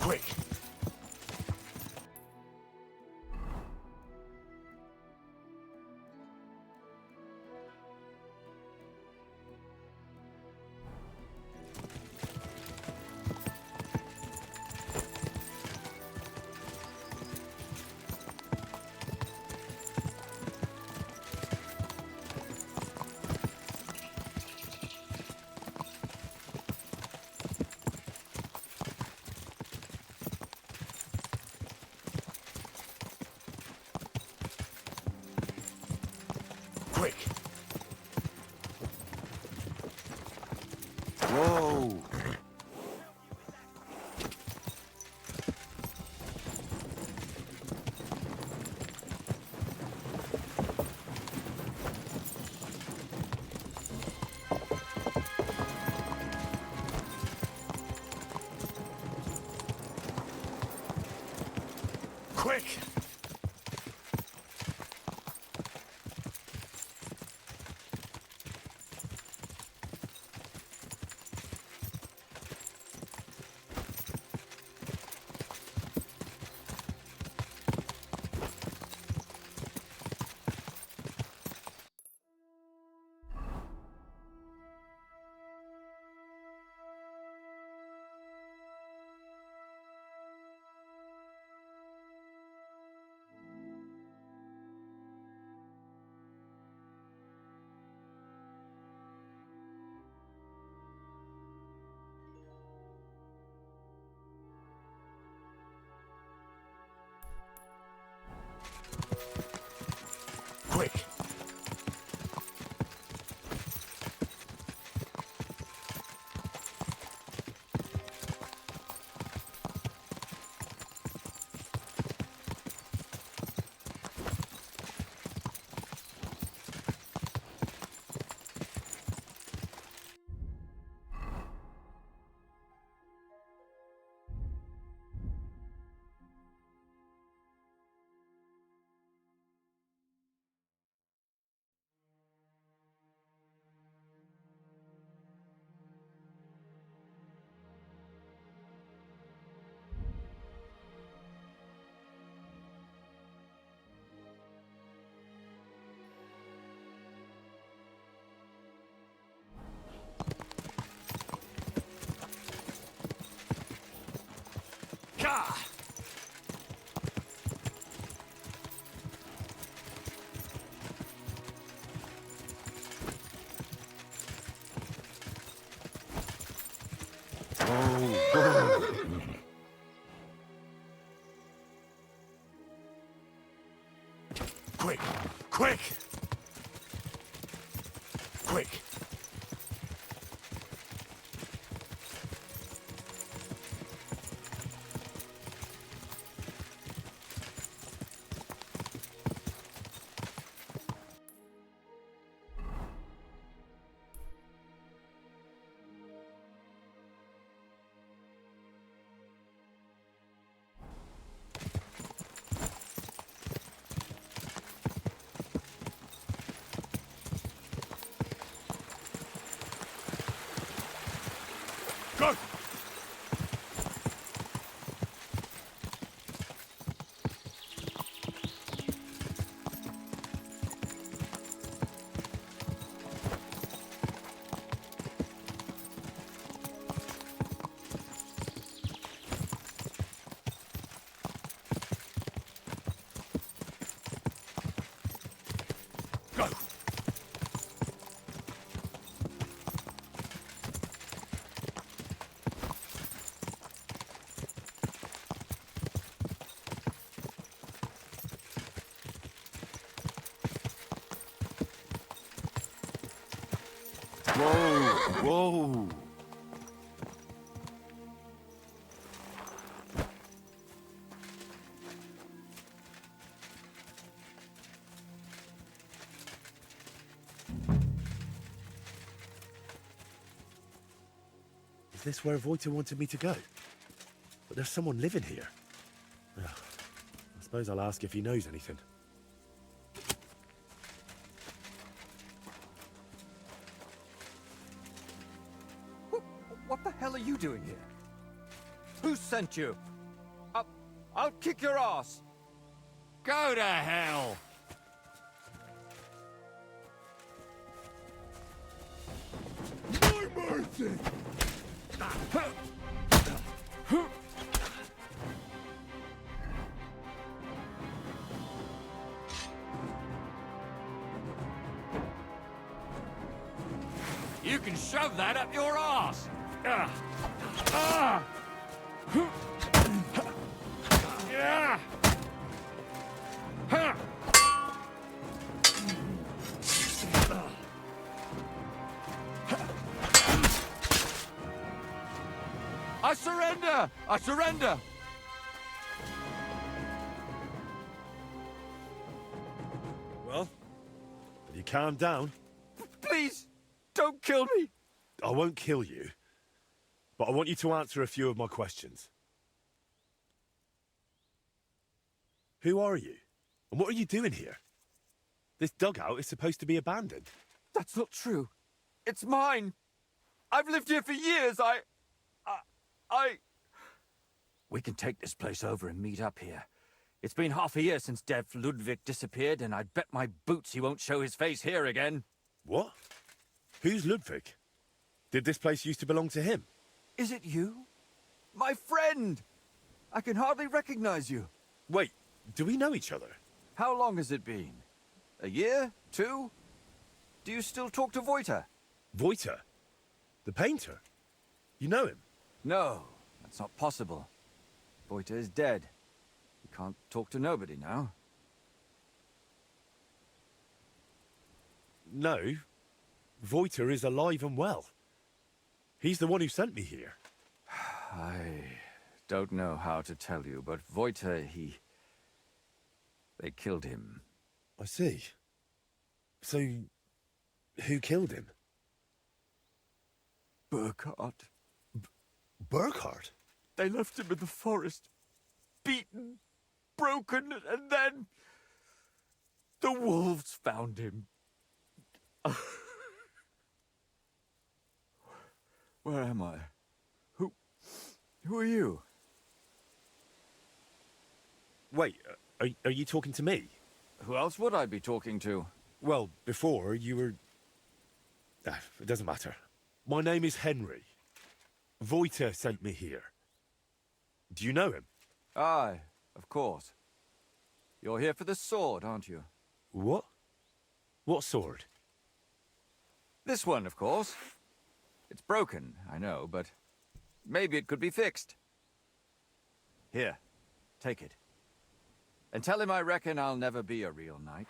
Quick! Quick! Whoa! Quick! Quick! Gah! Quick! Quick! Quick! Go! Go! Whoa! Whoa! Is this where Voita wanted me to go? But there's someone living here. Ugh. I suppose I'll ask if he knows anything. What the hell are you doing here? Who sent you? I'll kick your ass. Go to hell! No mercy! You can shove that up your ass! I surrender! I surrender! Well, have you calmed down? Please, don't kill me! I won't kill you, but I want you to answer a few of my questions. Who are you? And what are you doing here? This dugout is supposed to be abandoned. That's not true. It's mine. I've lived here for years. We can take this place over and meet up here. It's been half a year since Dev Ludwig disappeared, and I'd bet my boots he won't show his face here again. What? Who's Ludwig? Did this place used to belong to him? Is it you? My friend! I can hardly recognize you. Wait, do we know each other? How long has it been? A year? 2? Do you still talk to Voiter? Voiter? The painter? You know him? No, that's not possible. Voiter is dead. You can't talk to nobody now. No. Voiter is alive and well. He's the one who sent me here. I don't know how to tell you, but Voiter, they killed him. I see. So, who killed him? Burkhard. Burkhard? They left him in the forest, beaten, broken, and then the wolves found him. Where am I? Who are you? Wait, are you talking to me? Who else would I be talking to? Well, before you were... it doesn't matter. My name is Henry. Voiter sent me here. Do you know him? Aye, of course. You're here for the sword, aren't you? What? What sword? This one, of course. It's broken, I know, but maybe it could be fixed. Here, take it. And tell him I reckon I'll never be a real knight.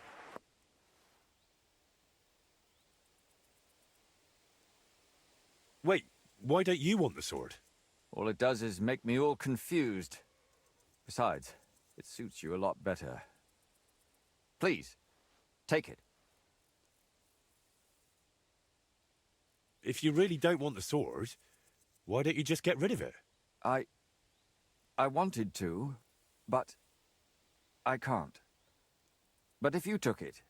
Wait, why don't you want the sword? All it does is make me all confused. Besides, it suits you a lot better. Please, take it. If you really don't want the sword, why don't you just get rid of it? I wanted to, but I can't. But if you took it,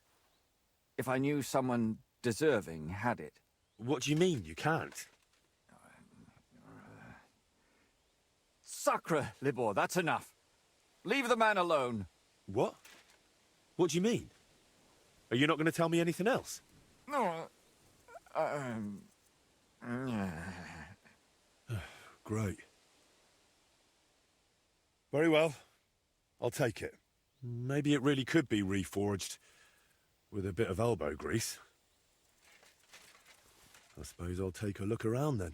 if I knew someone deserving had it... What do you mean, you can't? Sacre, Libor, that's enough. Leave the man alone. What? What do you mean? Are you not going to tell me anything else? No. Great. Very well. I'll take it. Maybe it really could be reforged with a bit of elbow grease. I suppose I'll take a look around then.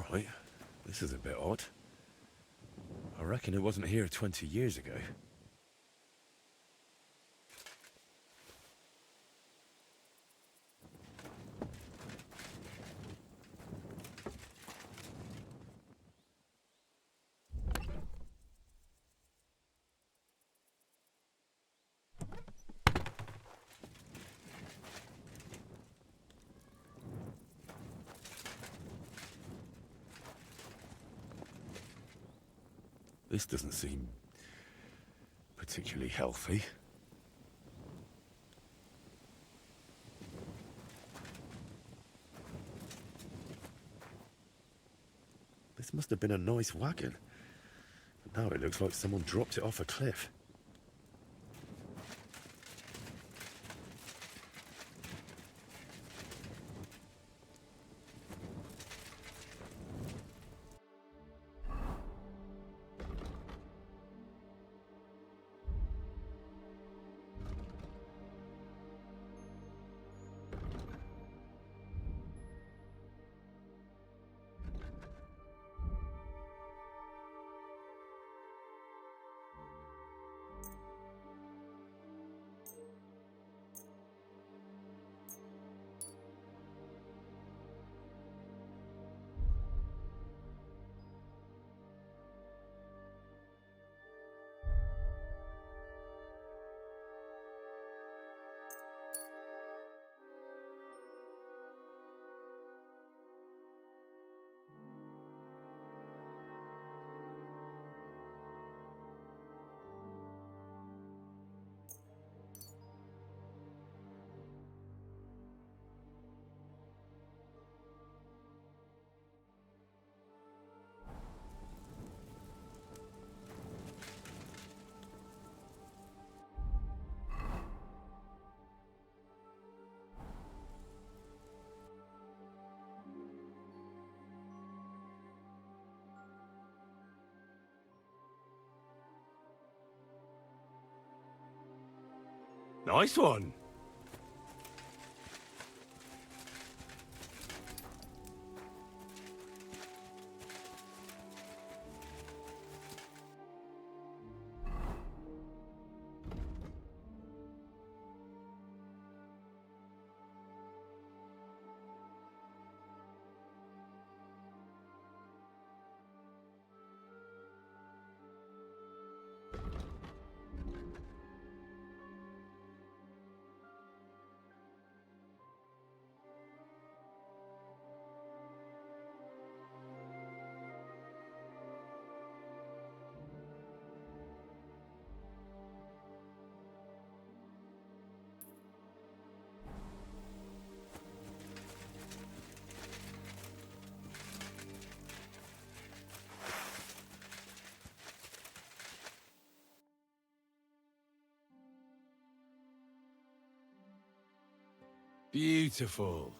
Right, this is a bit odd. I reckon it wasn't here 20 years ago. This doesn't seem particularly healthy. This must have been a nice wagon. But now it looks like someone dropped it off a cliff. Nice one. Beautiful.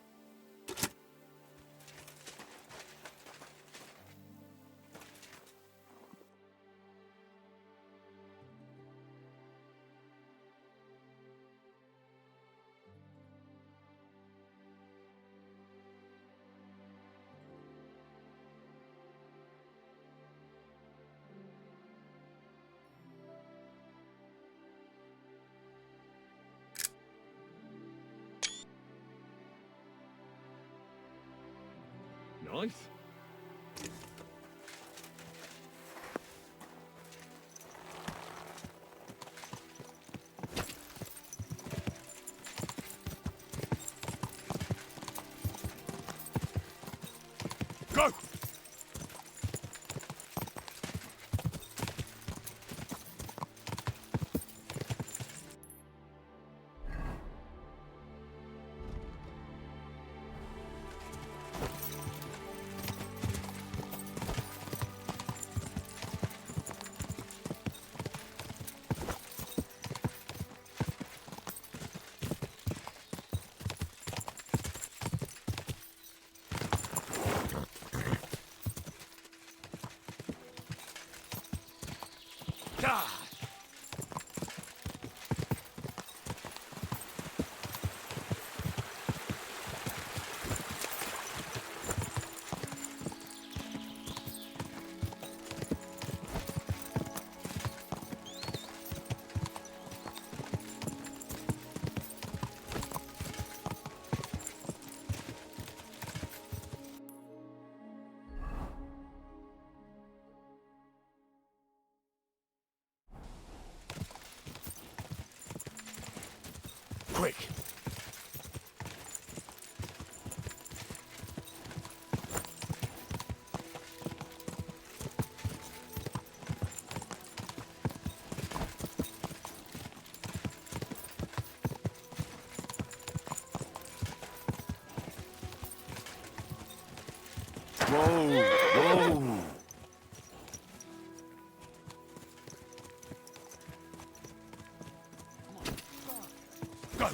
Nice. Go! Ah! Quick! Whoa! Whoa! Go!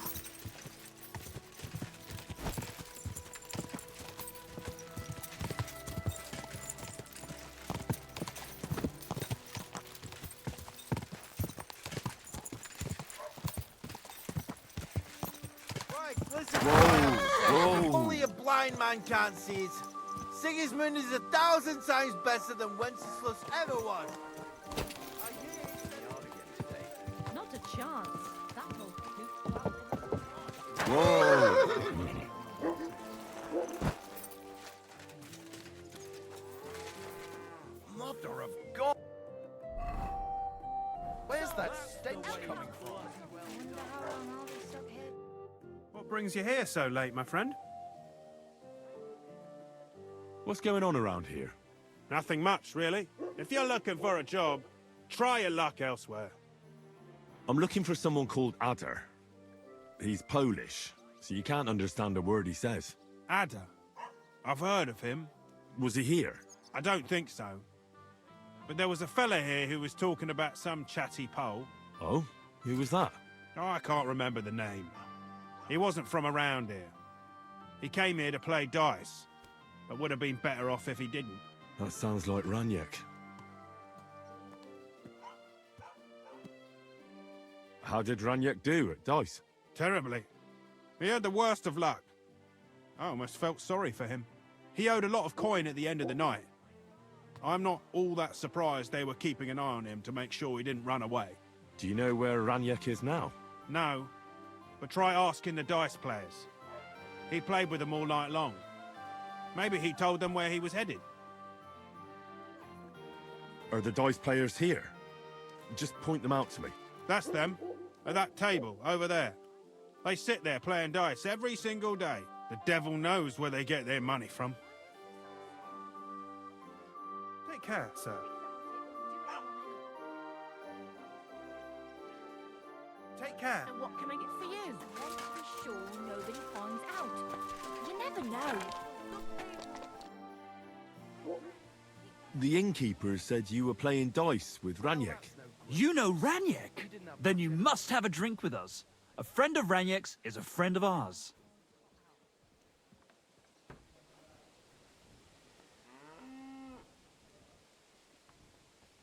Right, listen. Whoa! Only a blind man can't see it. Sigismund is 1,000 times better than Wenceslas ever was. Not a chance. That old coot. Whoa! Mother of God! Where's that stench coming from? What brings you here so late, my friend? What's going on around here? Nothing much, really. If you're looking for a job, try your luck elsewhere. I'm looking for someone called Adder. He's Polish, so you can't understand a word he says. Adder. I've heard of him. Was he here? I don't think so. But there was a fella here who was talking about some chatty Pole. Oh? Who was that? Oh, I can't remember the name. He wasn't from around here. He came here to play dice, but would have been better off if he didn't. That sounds like Raniek. How did Raniek do at dice? Terribly. He had the worst of luck. I almost felt sorry for him. He owed a lot of coin at the end of the night. I'm not all that surprised they were keeping an eye on him to make sure he didn't run away. Do you know where Raniek is now? No, but try asking the dice players. He played with them all night long. Maybe he told them where he was headed. Are the dice players here? Just point them out to me. That's them, at that table over there. They sit there playing dice every single day. The devil knows where they get their money from. Take care, sir. Take care. And what can I get for you? Be sure nobody finds out. You never know. The innkeeper said you were playing dice with Raniek. You know Raniek? Then you must have a drink with us. A friend of Raniek's is a friend of ours.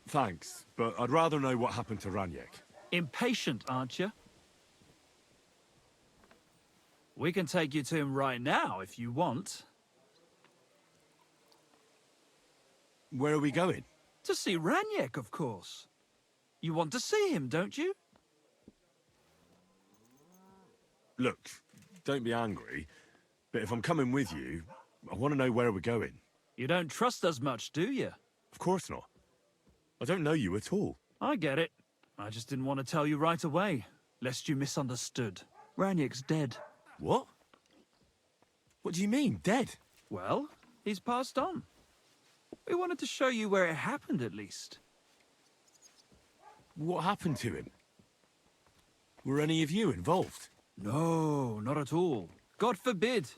Thanks, but I'd rather know what happened to Raniek. Impatient, aren't you? We can take you to him right now if you want. Where are we going? To see Raniek, of course. You want to see him, don't you? Look, don't be angry, but if I'm coming with you, I want to know where we're going. You don't trust us much, do you? Of course not. I don't know you at all. I get it. I just didn't want to tell you right away, lest you misunderstood. Raniek's dead. What? What do you mean, dead? Well, he's passed on. We wanted to show you where it happened, at least. What happened to him? Were any of you involved? No, not at all. God forbid.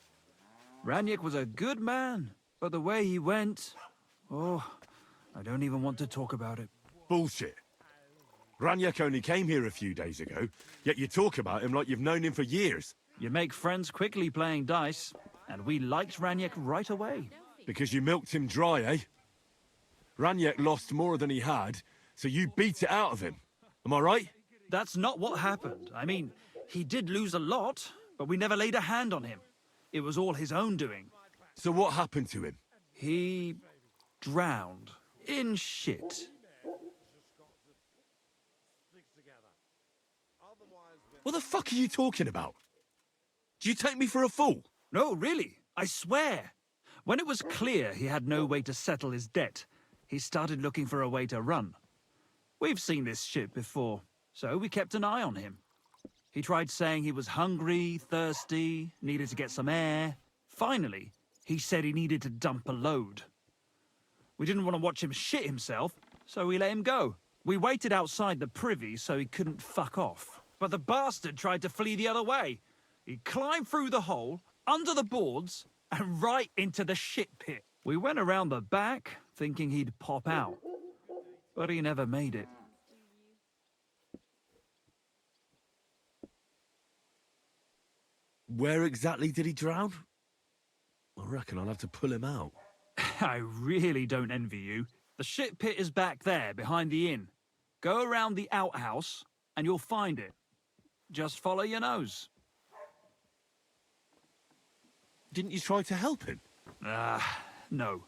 Raniek was a good man, but the way he went... Oh, I don't even want to talk about it. Bullshit. Raniek only came here a few days ago, yet you talk about him like you've known him for years. You make friends quickly playing dice, and we liked Raniek right away. Because you milked him dry, eh? Raniek lost more than he had, so you beat it out of him. Am I right? That's not what happened. I mean, he did lose a lot, but we never laid a hand on him. It was all his own doing. So what happened to him? He drowned in shit. What the fuck are you talking about? Do you take me for a fool? No, really, I swear. When it was clear he had no way to settle his debt, he started looking for a way to run. We've seen this shit before, so we kept an eye on him. He tried saying he was hungry, thirsty, needed to get some air. Finally, he said he needed to dump a load. We didn't want to watch him shit himself, so we let him go. We waited outside the privy so he couldn't fuck off. But the bastard tried to flee the other way. He climbed through the hole, under the boards, and right into the shit pit. We went around the back, thinking he'd pop out. But he never made it. Where exactly did he drown? I reckon I'll have to pull him out. I really don't envy you. The shit pit is back there, behind the inn. Go around the outhouse, and you'll find it. Just follow your nose. Didn't you try to help him? No.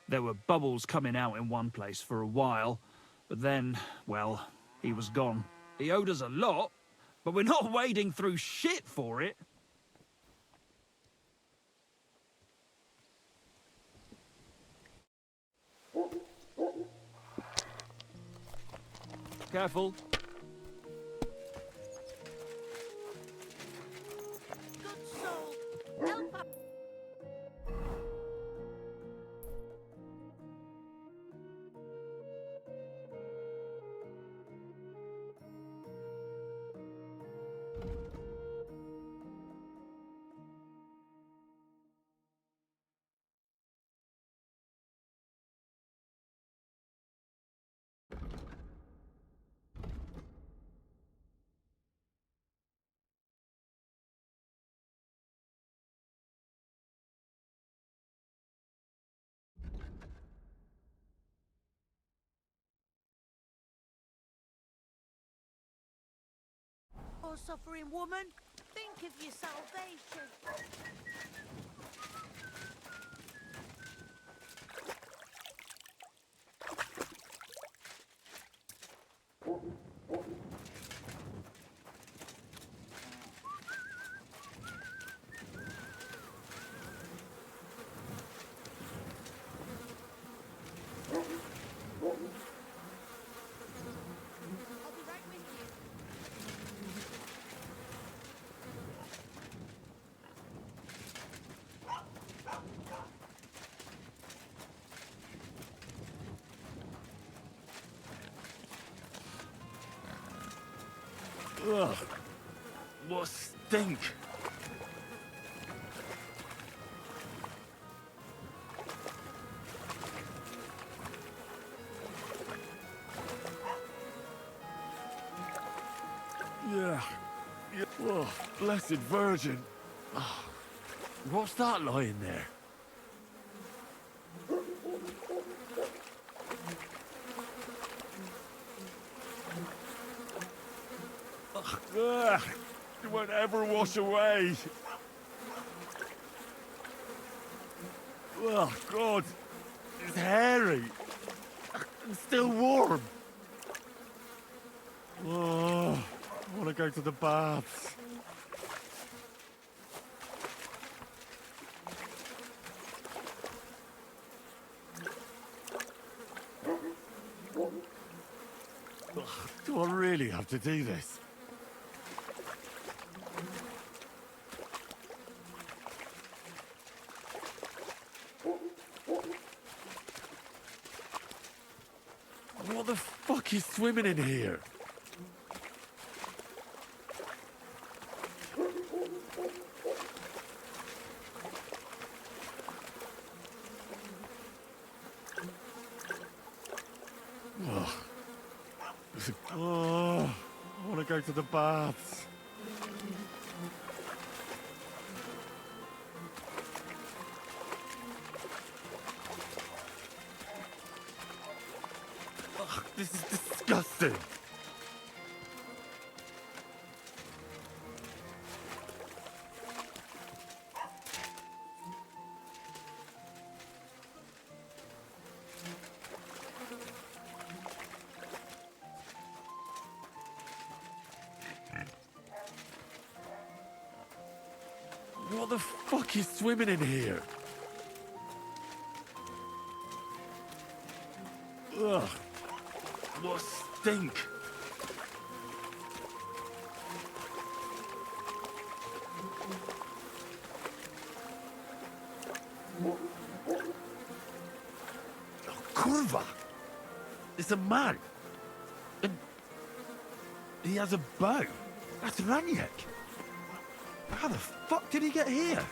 There were bubbles coming out in one place for a while, but then, well, he was gone. He owed us a lot, but we're not wading through shit for it. Careful. Good soul. Help us. Poor suffering woman, think of your salvation. I'll be right with you. Ugh. What a stink. Yeah. Oh, blessed Virgin. Oh, what's that lying there? Ugh, it won't ever wash away. Oh, God. It's hairy. And still warm. Oh, I want to go to the baths. Ugh, do I really have to do this? What the fuck is swimming in here? Oh, I want to go to the baths. Ugh, this is disgusting. What the fuck is swimming in here? Ugh. What a stink. Oh, Kurva! It's a man. And he has a bow. That's Raniek. How the fuck did he get here?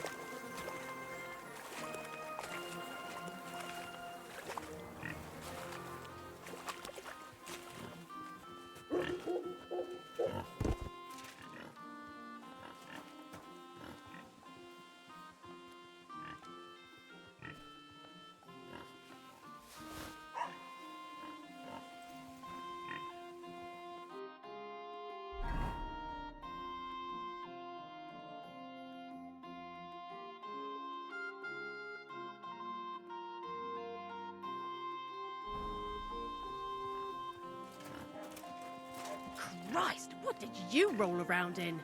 What did you roll around in?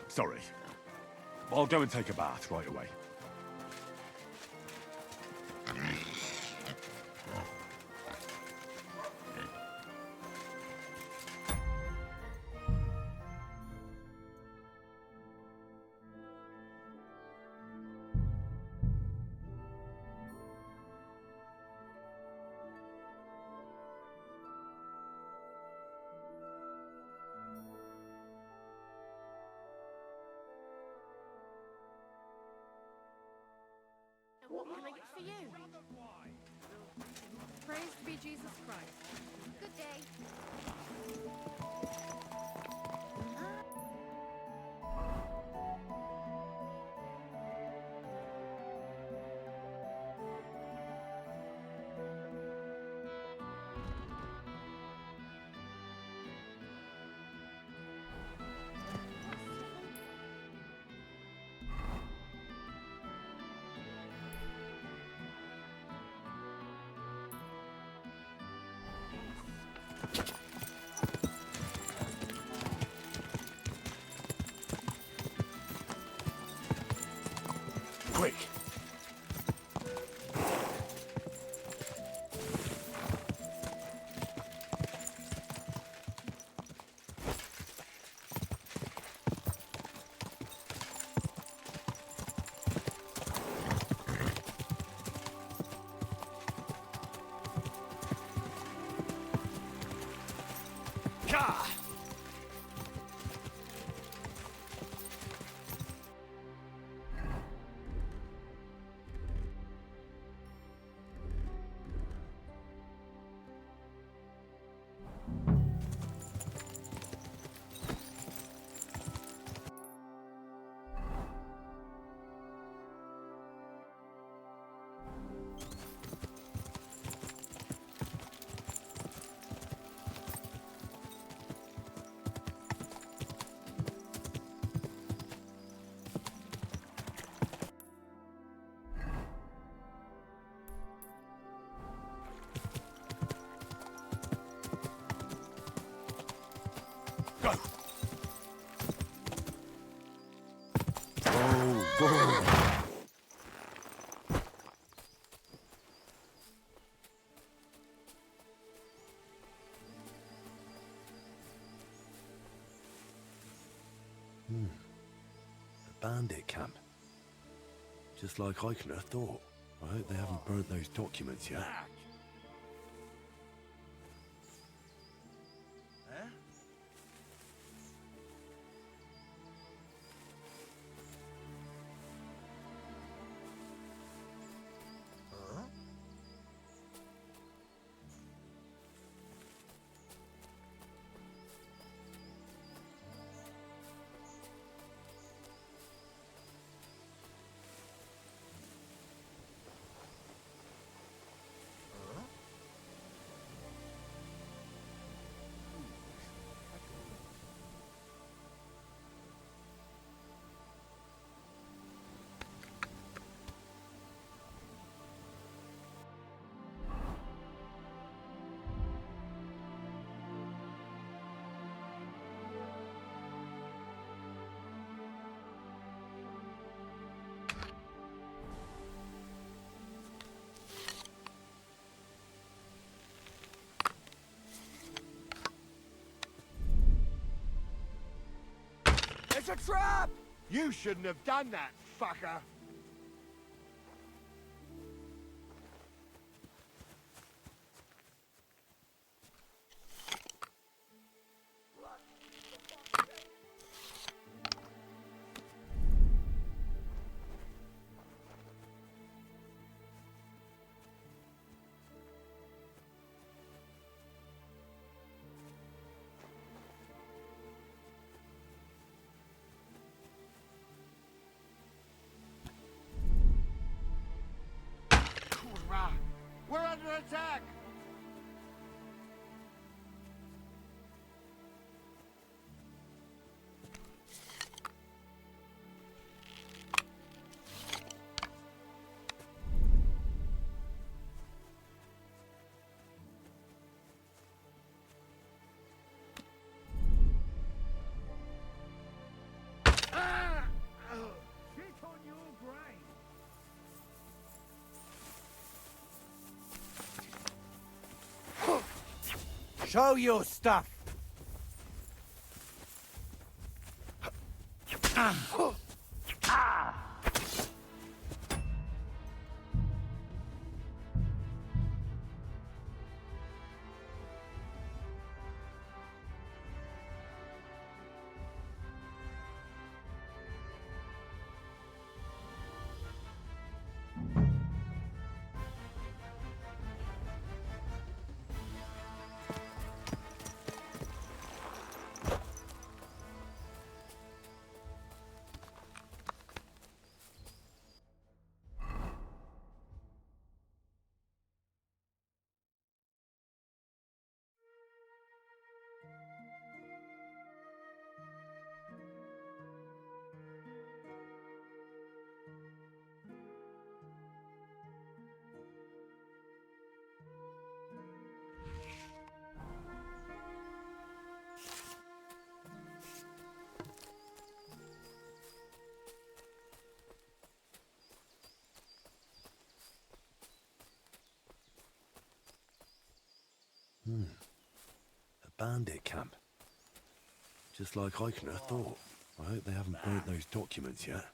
Sorry. I'll go and take a bath right away. What can I get for you? Praise be Jesus Christ. Good day. Quick! Ka! Go! A bandit camp. Just like Eichler thought. I hope they haven't burnt those documents yet. It's a trap! You shouldn't have done that, fucker. We're under attack! Show your stuff. A bandit camp. Just like Eichner thought. I hope they haven't burnt those documents yet.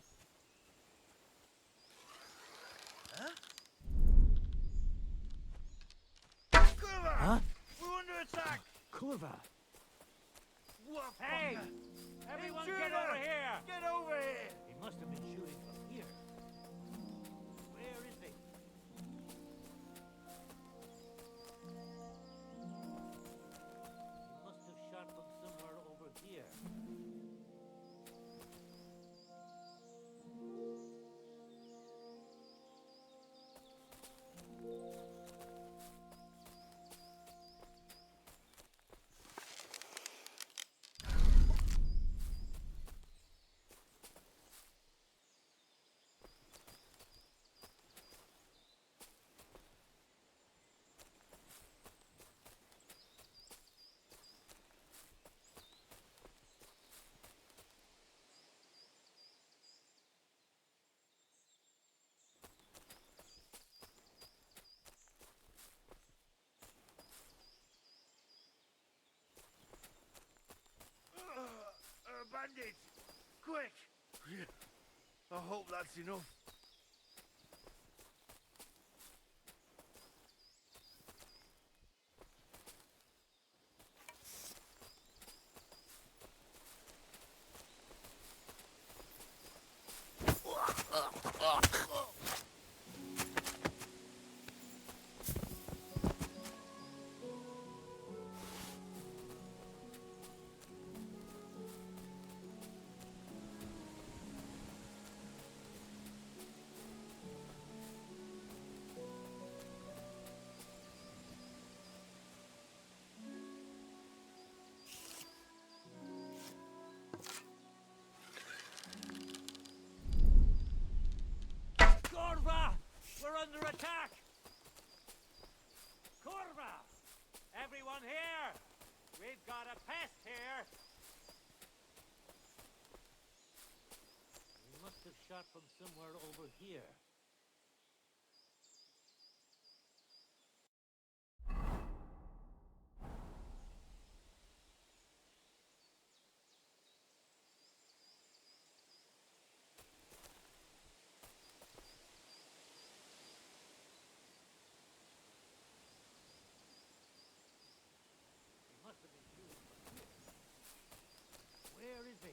Huh? We're under attack. Kurva! What? Hey! Everyone get Intruder! over here! Get over here! He must have been shooting from here. Where is he? He must have shot from somewhere over here. Bandit! Quick! I hope that's enough. Corva! We're under attack! Corva! Everyone here! We've got a pest here! He must have shot from somewhere over here. He must have been shooting from here. Where is he?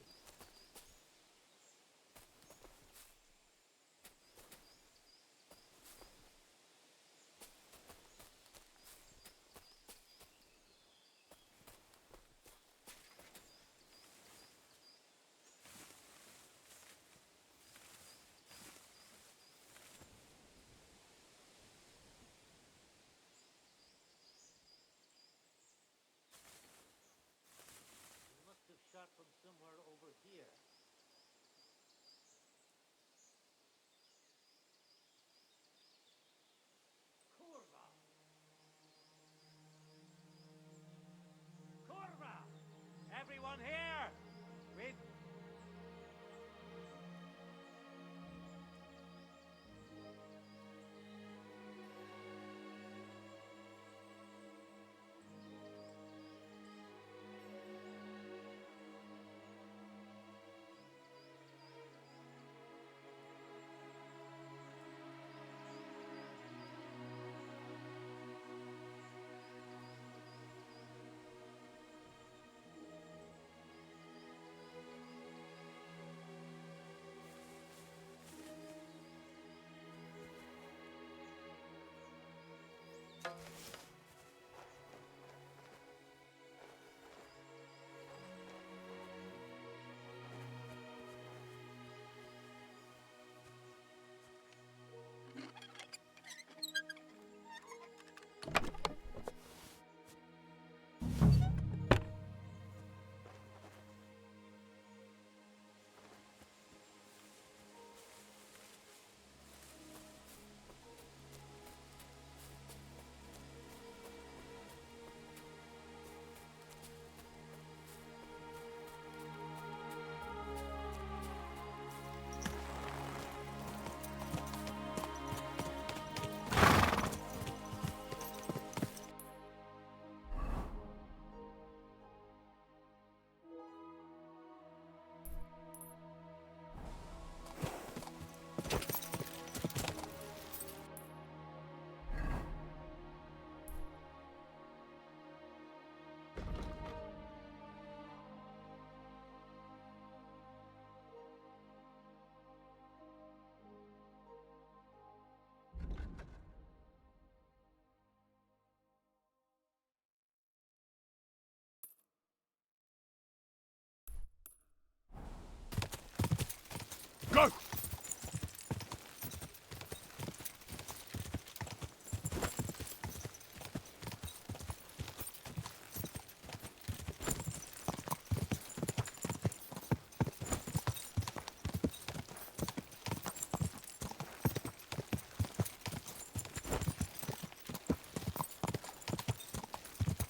Go!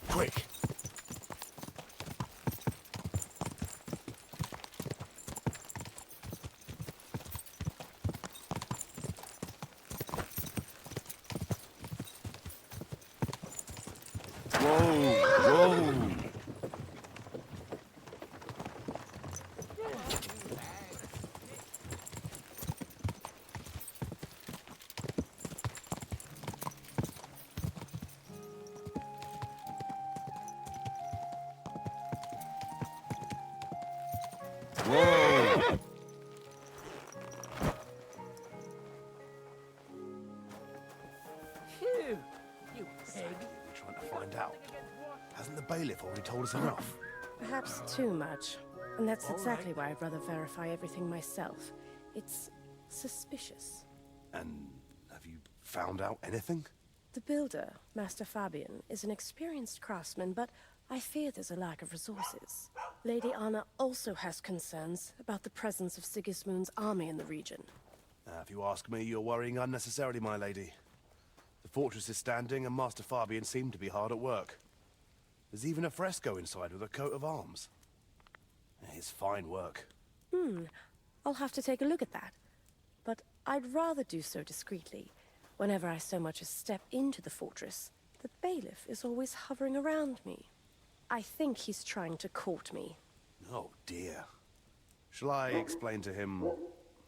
Quick! Whoa! Phew, you pig. We're trying to find out. Hasn't the bailiff already told us enough? Perhaps too much. And that's exactly why I'd rather verify everything myself. It's suspicious. And have you found out anything? The builder, Master Fabian, is an experienced craftsman, but I fear there's a lack of resources. Lady Anna also has concerns about the presence of Sigismund's army in the region. If you ask me, you're worrying unnecessarily, my lady. The fortress is standing, and Master Fabian seemed to be hard at work. There's even a fresco inside with a coat of arms. It's fine work. I'll have to take a look at that. But I'd rather do so discreetly. Whenever I so much as step into the fortress, the bailiff is always hovering around me. I think he's trying to court me. Oh, dear. Shall I explain to him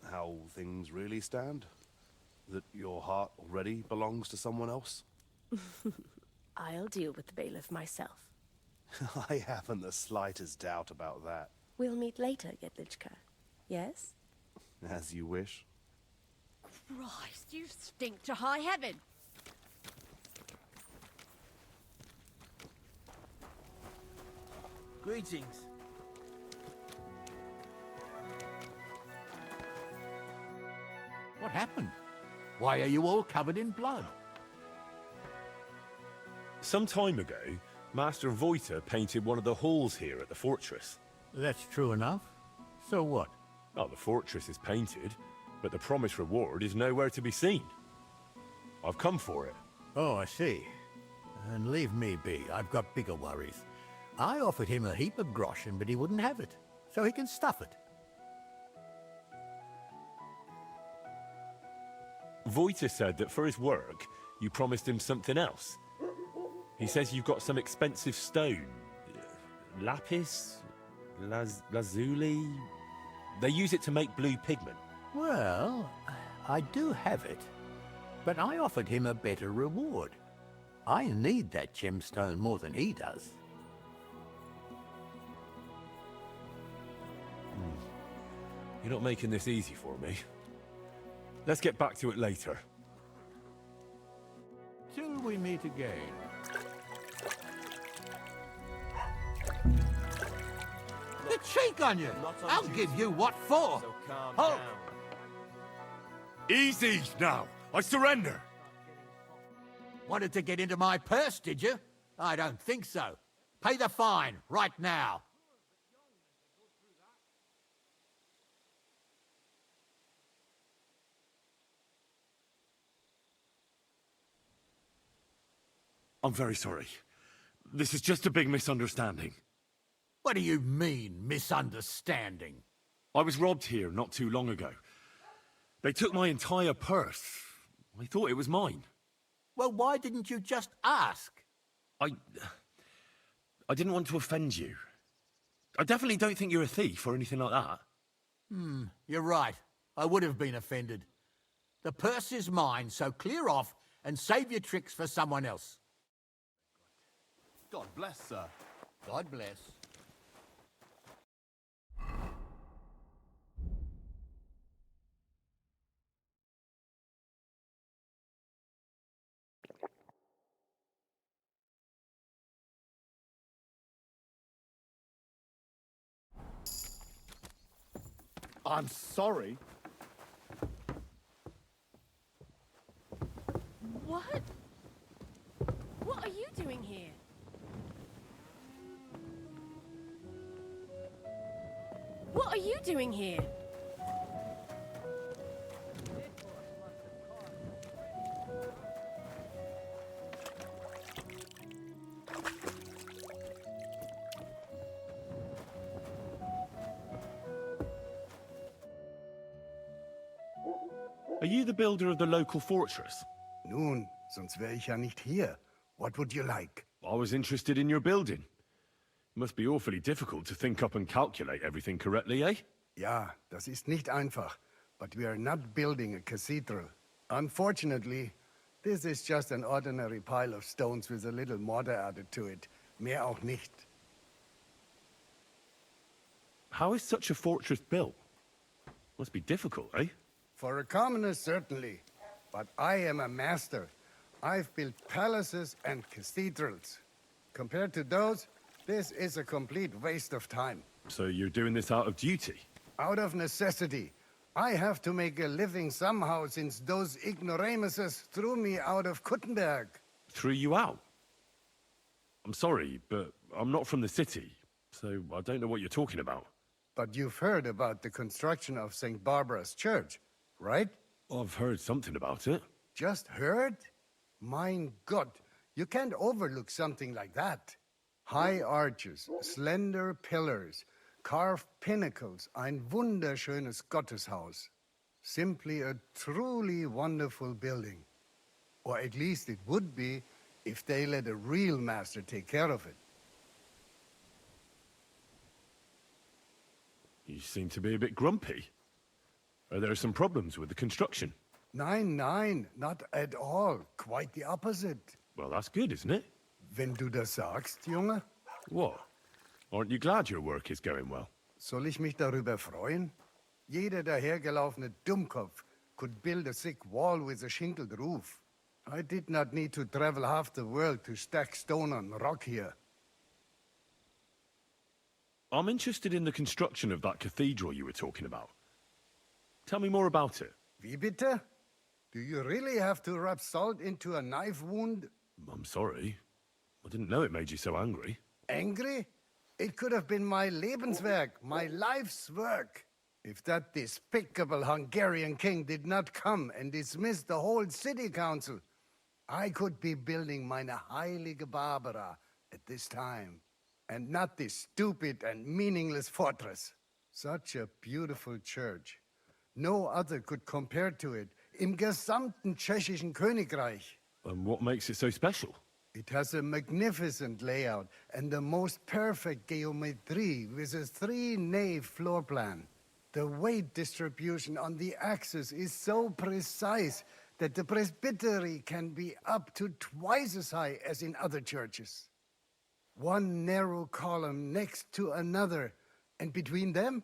how things really stand? That your heart already belongs to someone else? I'll deal with the bailiff myself. I haven't the slightest doubt about that. We'll meet later, Jedlichka. Yes? As you wish. Christ, you stink to high heaven. Greetings. What happened? Why are you all covered in blood? Some time ago, Master Voiter painted one of the halls here at the fortress. That's true enough. So what? Oh, the fortress is painted, but the promised reward is nowhere to be seen. I've come for it. Oh, I see. And leave me be. I've got bigger worries. I offered him a heap of groschen, but he wouldn't have it. So he can stuff it. Voiter said that for his work, you promised him something else. He says you've got some expensive stone. Lapis? Lazuli? They use it to make blue pigment. Well, I do have it. But I offered him a better reward. I need that gemstone more than he does. You're not making this easy for me. Let's get back to it later. Till we meet again. The cheek on you! I'll give you what for! So calm Halt! down. Easy now! I surrender! Wanted to get into my purse, did you? I don't think so. Pay the fine, right now. I'm very sorry. This is just a big misunderstanding. What do you mean, misunderstanding? I was robbed here not too long ago. They took my entire purse. I thought it was mine. Well, why didn't you just ask? I didn't want to offend you. I definitely don't think you're a thief or anything like that. You're right. I would have been offended. The purse is mine, so clear off and save your tricks for someone else. God bless, sir. God bless. I'm sorry. What? What are you doing here? What are you doing here? Are you the builder of the local fortress? Nun, sonst wäre ich ja nicht hier. What would you like? I was interested in your building. It must be awfully difficult to think up and calculate everything correctly, eh? Ja, das ist nicht einfach. But we are not building a cathedral. Unfortunately, this is just an ordinary pile of stones with a little mortar added to it. Mehr auch nicht. How is such a fortress built? Must be difficult, eh? For a commoner, certainly. But I am a master. I've built palaces and cathedrals. Compared to those, this is a complete waste of time. So you're doing this out of duty? Out of necessity. I have to make a living somehow since those ignoramuses threw me out of Kuttenberg. Threw you out? I'm sorry, but I'm not from the city, so I don't know what you're talking about. But you've heard about the construction of St. Barbara's Church, right? I've heard something about it. Just heard? Mein Gott, you can't overlook something like that. High arches, slender pillars, carved pinnacles, ein wunderschönes Gotteshaus. Simply a truly wonderful building. Or at least it would be if they let a real master take care of it. You seem to be a bit grumpy. Are there some problems with the construction? Nein, not at all. Quite the opposite. Well, that's good, isn't it? Wenn du das sagst, Junge. What? Aren't you glad your work is going well? Soll ich mich darüber freuen? Jeder dahergelaufene Dummkopf could build a thick wall with a shingled roof. I did not need to travel half the world to stack stone on rock here. I'm interested in the construction of that cathedral you were talking about. Tell me more about it. Wie bitte? Do you really have to rub salt into a knife wound? I'm sorry. I didn't know it made you so angry. Angry? It could have been my Lebenswerk, my life's work. If that despicable Hungarian king did not come and dismiss the whole city council, I could be building meine Heilige Barbara at this time. And not this stupid and meaningless fortress. Such a beautiful church. No other could compare to it im gesamten tschechischen Königreich. And what makes it so special? It has a magnificent layout and the most perfect geometry with a 3-nave floor plan. The weight distribution on the axis is so precise that the presbytery can be up to twice as high as in other churches. One narrow column next to another, and between them,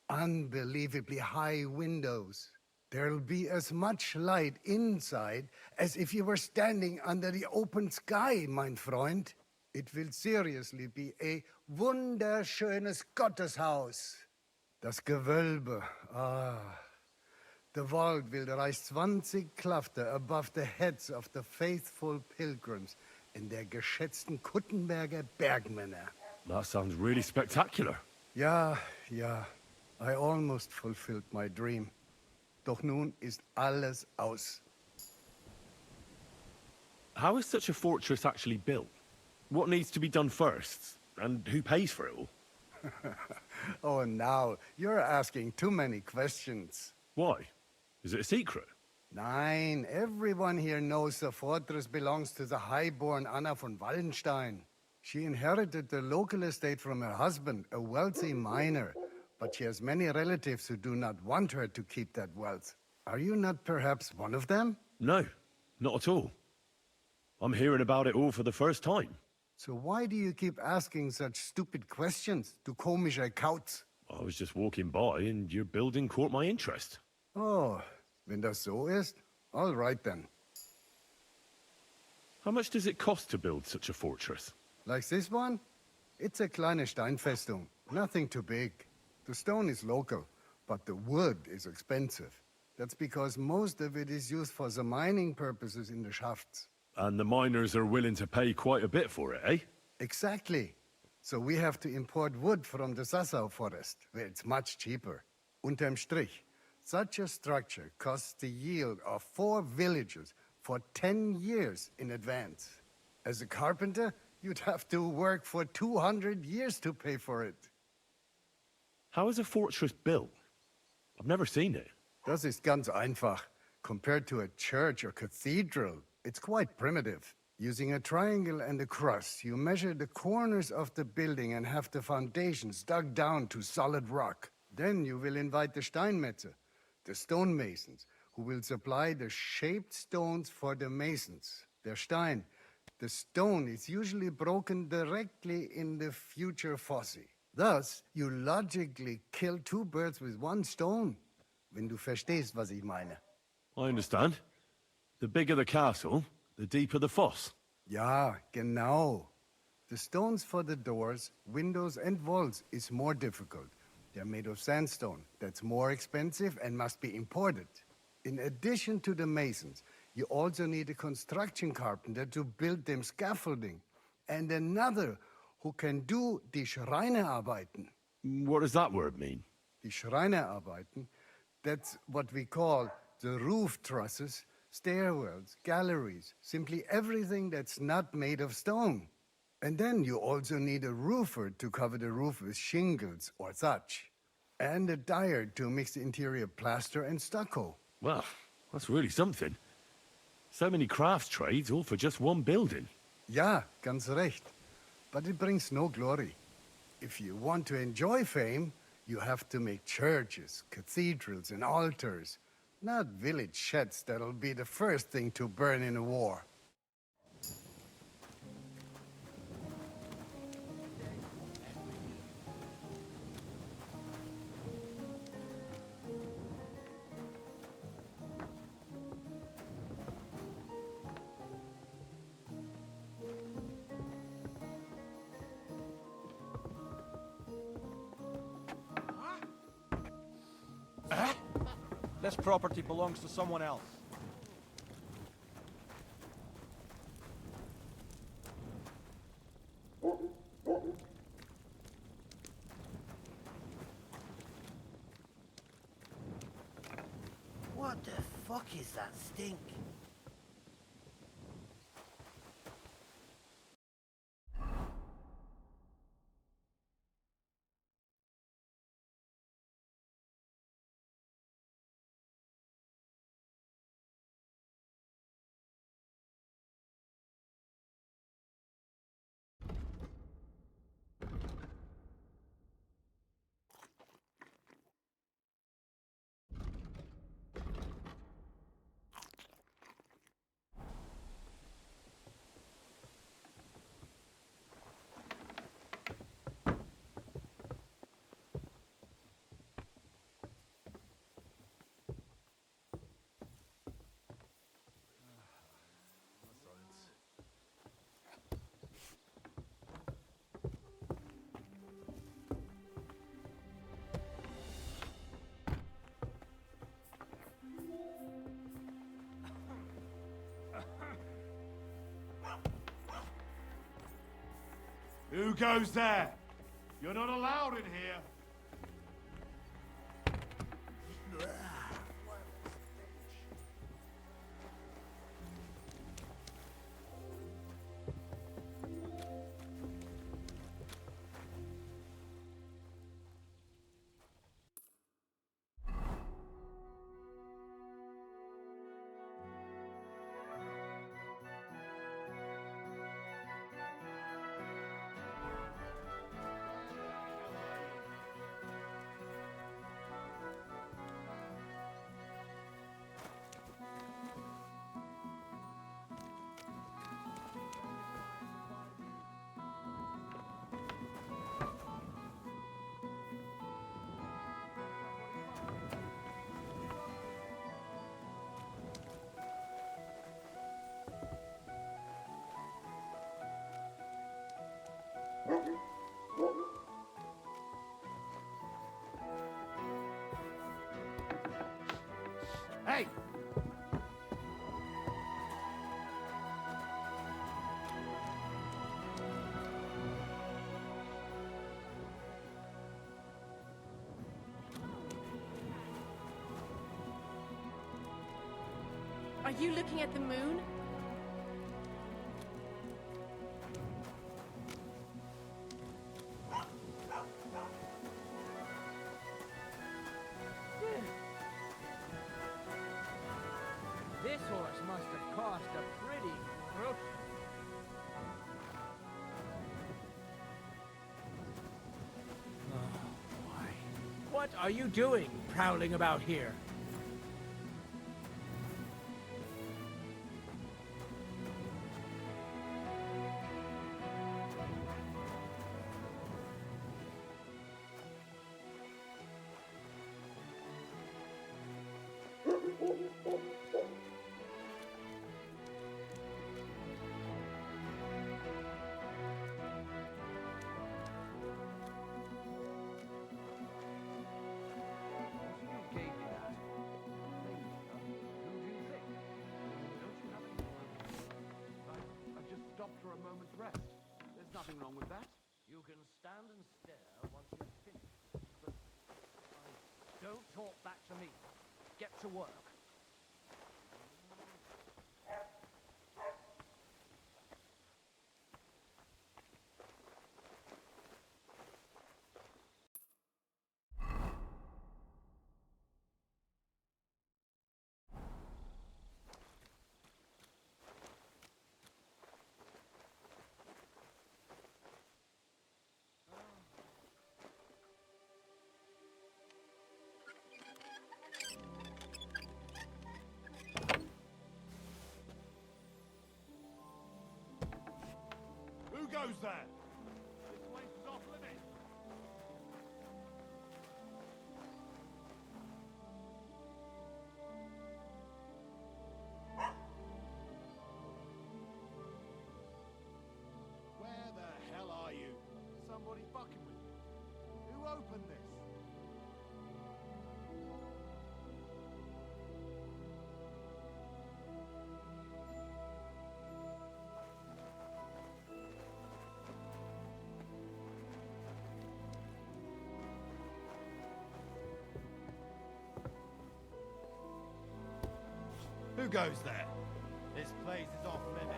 unbelievably high windows. There'll be as much light inside as if you were standing under the open sky, mein Freund. It will seriously be a wunderschönes Gotteshaus. Das Gewölbe, The vault will rise 20 Klafter above the heads of the faithful pilgrims and der geschätzten Kuttenberger Bergmänner. That sounds really spectacular. Ja. I almost fulfilled my dream. Doch nun ist alles aus. How is such a fortress actually built? What needs to be done first? And who pays for it all? Oh, now, you're asking too many questions. Why? Is it a secret? Nein, everyone here knows the fortress belongs to the highborn Anna von Wallenstein. She inherited the local estate from her husband, a wealthy miner. But she has many relatives who do not want her to keep that wealth. Are you not perhaps one of them? No, not at all. I'm hearing about it all for the first time. So why do you keep asking such stupid questions, du komischer Kauz? I was just walking by and your building caught my interest. Oh, wenn das so ist, all right then. How much does it cost to build such a fortress? Like this one? It's a kleine Steinfestung, nothing too big. The stone is local, but the wood is expensive. That's because most of it is used for the mining purposes in the shafts. And the miners are willing to pay quite a bit for it, eh? Exactly. So we have to import wood from the Sassau forest, where it's much cheaper. Unterm Strich, such a structure costs the yield of 4 villages for 10 years in advance. As a carpenter, you'd have to work for 200 years to pay for it. How is a fortress built? I've never seen it. Das ist ganz einfach. Compared to a church or cathedral, it's quite primitive. Using a triangle and a cross, you measure the corners of the building and have the foundations dug down to solid rock. Then you will invite the Steinmetze, the stonemasons, who will supply the shaped stones for the masons. Der Stein. The stone is usually broken directly in the future fosse. Thus, you logically kill 2 birds with 1 stone. Wenn du verstehst, was ich meine. I understand. The bigger the castle, the deeper the foss. Ja, genau. The stones for the doors, windows and walls is more difficult. They're made of sandstone. That's more expensive and must be imported. In addition to the masons, you also need a construction carpenter to build them scaffolding. And another who can do die Schreinerarbeiten. What does that word mean? Die Schreinerarbeiten, that's what we call the roof trusses, stairwells, galleries, simply everything that's not made of stone. And then you also need a roofer to cover the roof with shingles or thatch. And a dyer to mix the interior plaster and stucco. Well, that's really something. So many crafts trades, all for just one building. Ja, ganz recht. But it brings no glory. If you want to enjoy fame, you have to make churches, cathedrals, and altars. Not village sheds that'll be the first thing to burn in a war. This property belongs to someone else. What the fuck is that stink? Who goes there? You're not allowed in here. Hey! Are you looking at the moon? This horse must have cost a pretty fortune. Oh, boy. What are you doing, prowling about here? For a moment's rest. There's nothing wrong with that. You can stand and stare once you've finished. But don't talk back to me. Get to work. Who goes there? This place is off limits. Where the hell are you? Somebody fucking with you. Who opened this? Who goes there? This place is off limits.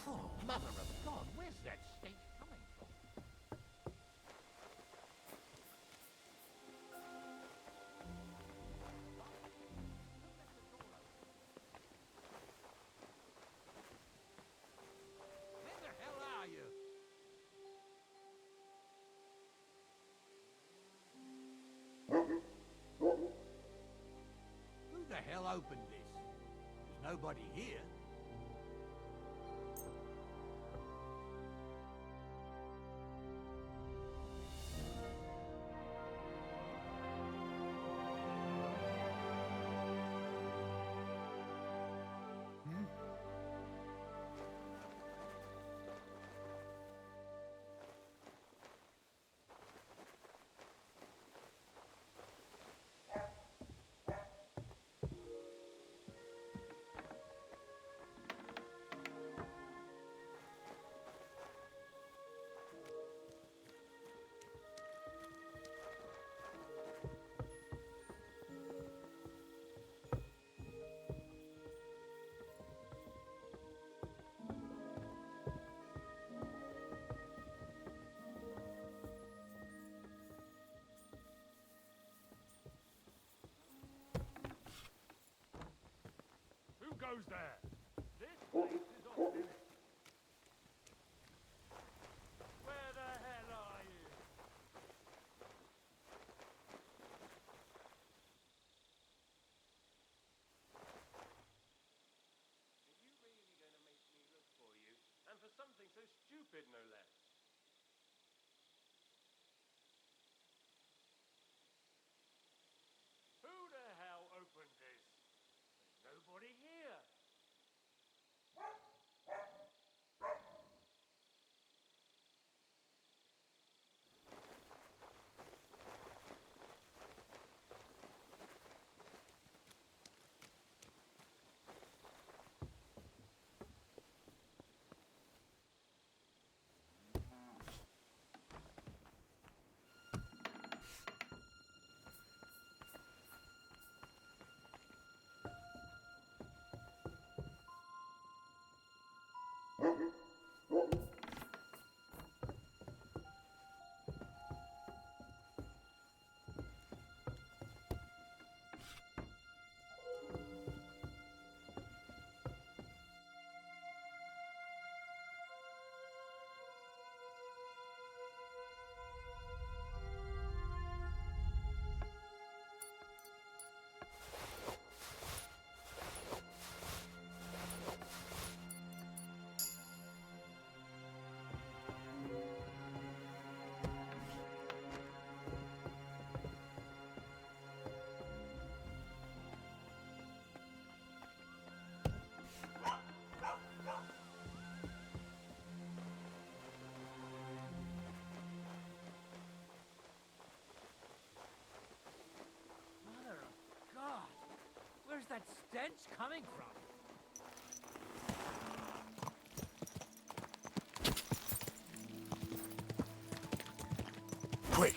Oh, mother of God, where's that stench coming from? Where the hell are you? Who the hell opened this? There's nobody here. goes there? This place is off limits. Where the hell are you? Are you really going to make me look for you? And for something so stupid, no less. Who the hell opened this? There's nobody here. Mother of God! Where's that stench coming from? Quick!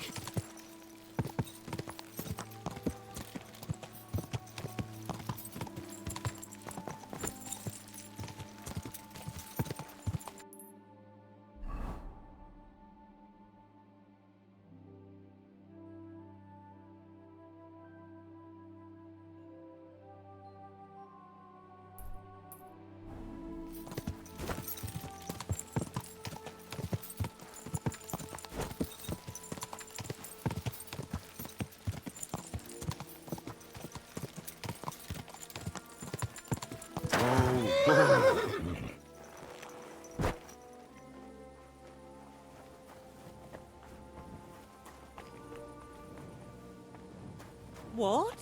What?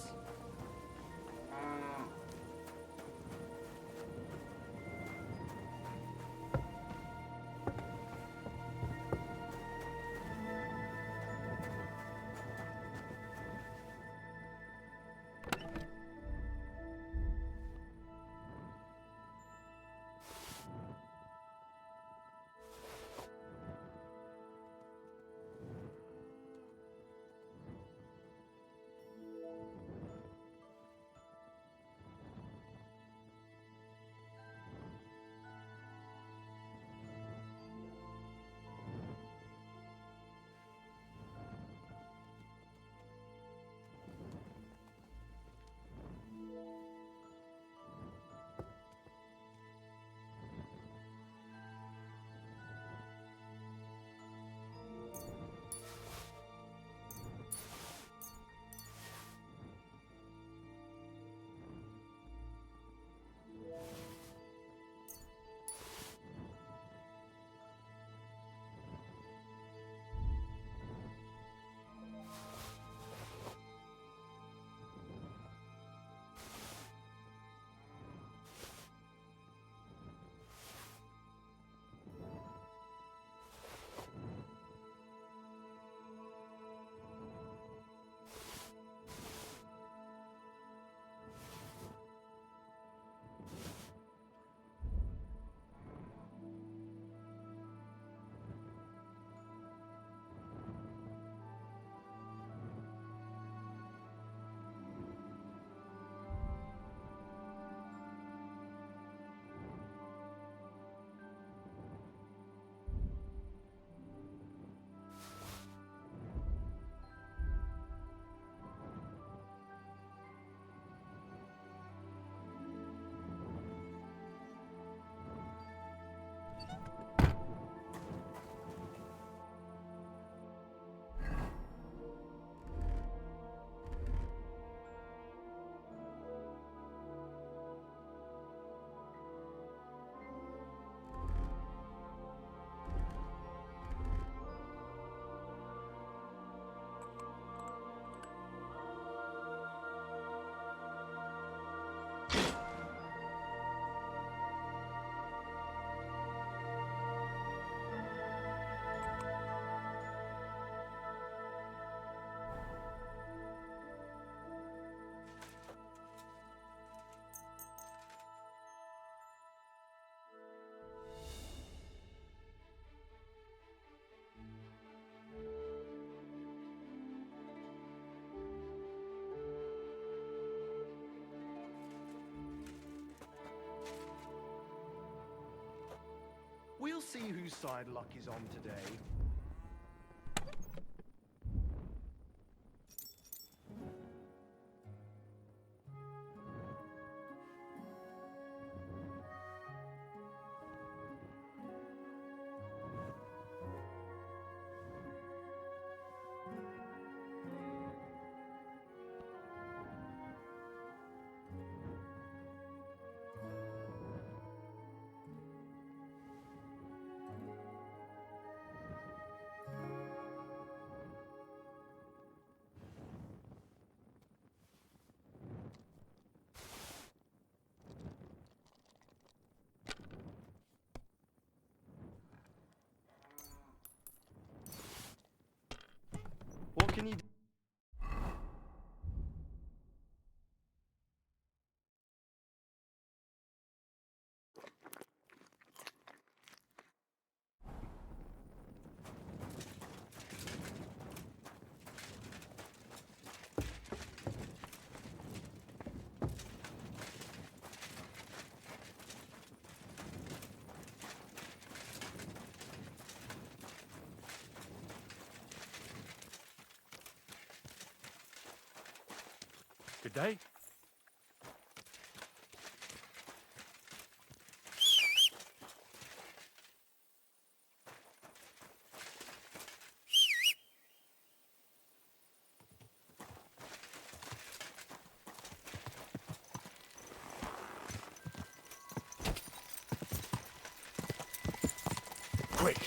see whose side luck is on today. What can you do? Good day. Quick!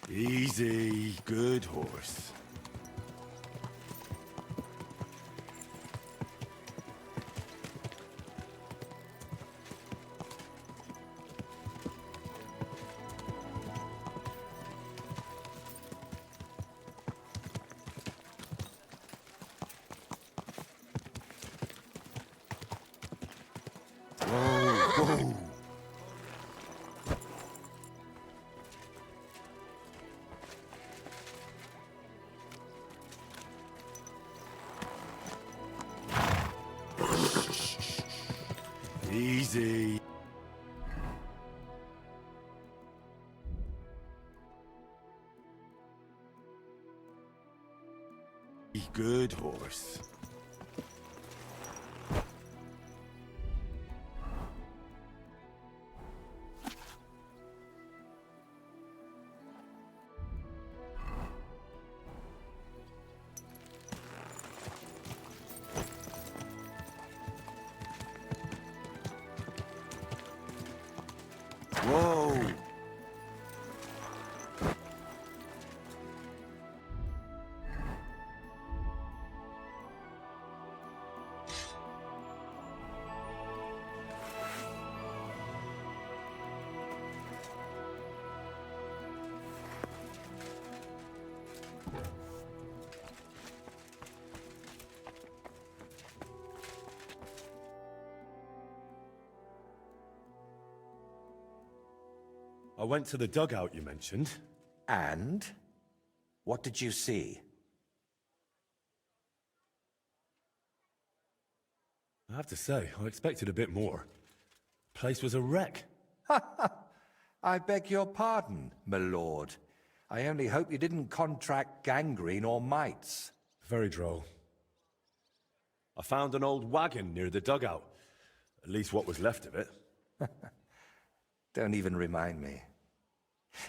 Easy, good horse. Whoa, whoa. Easy. Good horse. Whoa! went to the dugout you mentioned. And? What did you see? I have to say, I expected a bit more. Place was a wreck. I beg your pardon, my lord. I only hope you didn't contract gangrene or mites. Very droll. I found an old wagon near the dugout. At least what was left of it. Don't even remind me.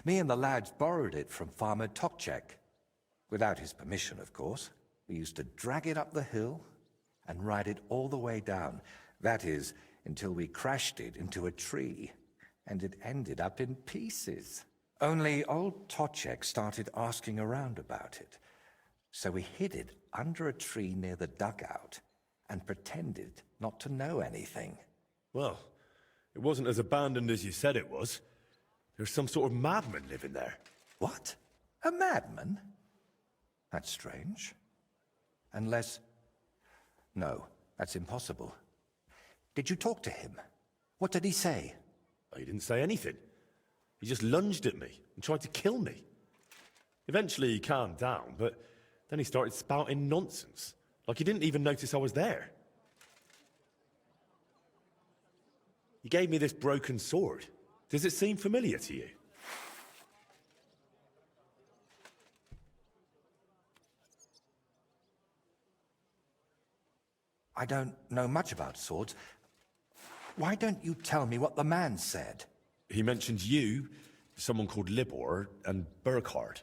Me and the lads borrowed it from Farmer Tokchek. Without his permission, of course. We used to drag it up the hill and ride it all the way down. That is, until we crashed it into a tree, and it ended up in pieces. Only old Tokchek started asking around about it. So we hid it under a tree near the dugout and pretended not to know anything. Well, it wasn't as abandoned as you said it was. There's some sort of madman living there. What? A madman? That's strange. Unless... No, that's impossible. Did you talk to him? What did he say? He didn't say anything. He just lunged at me and tried to kill me. Eventually he calmed down, but then he started spouting nonsense. Like he didn't even notice I was there. He gave me this broken sword. Does it seem familiar to you? I don't know much about swords. Why don't you tell me what the man said? He mentioned you, someone called Libor, and Burkhard.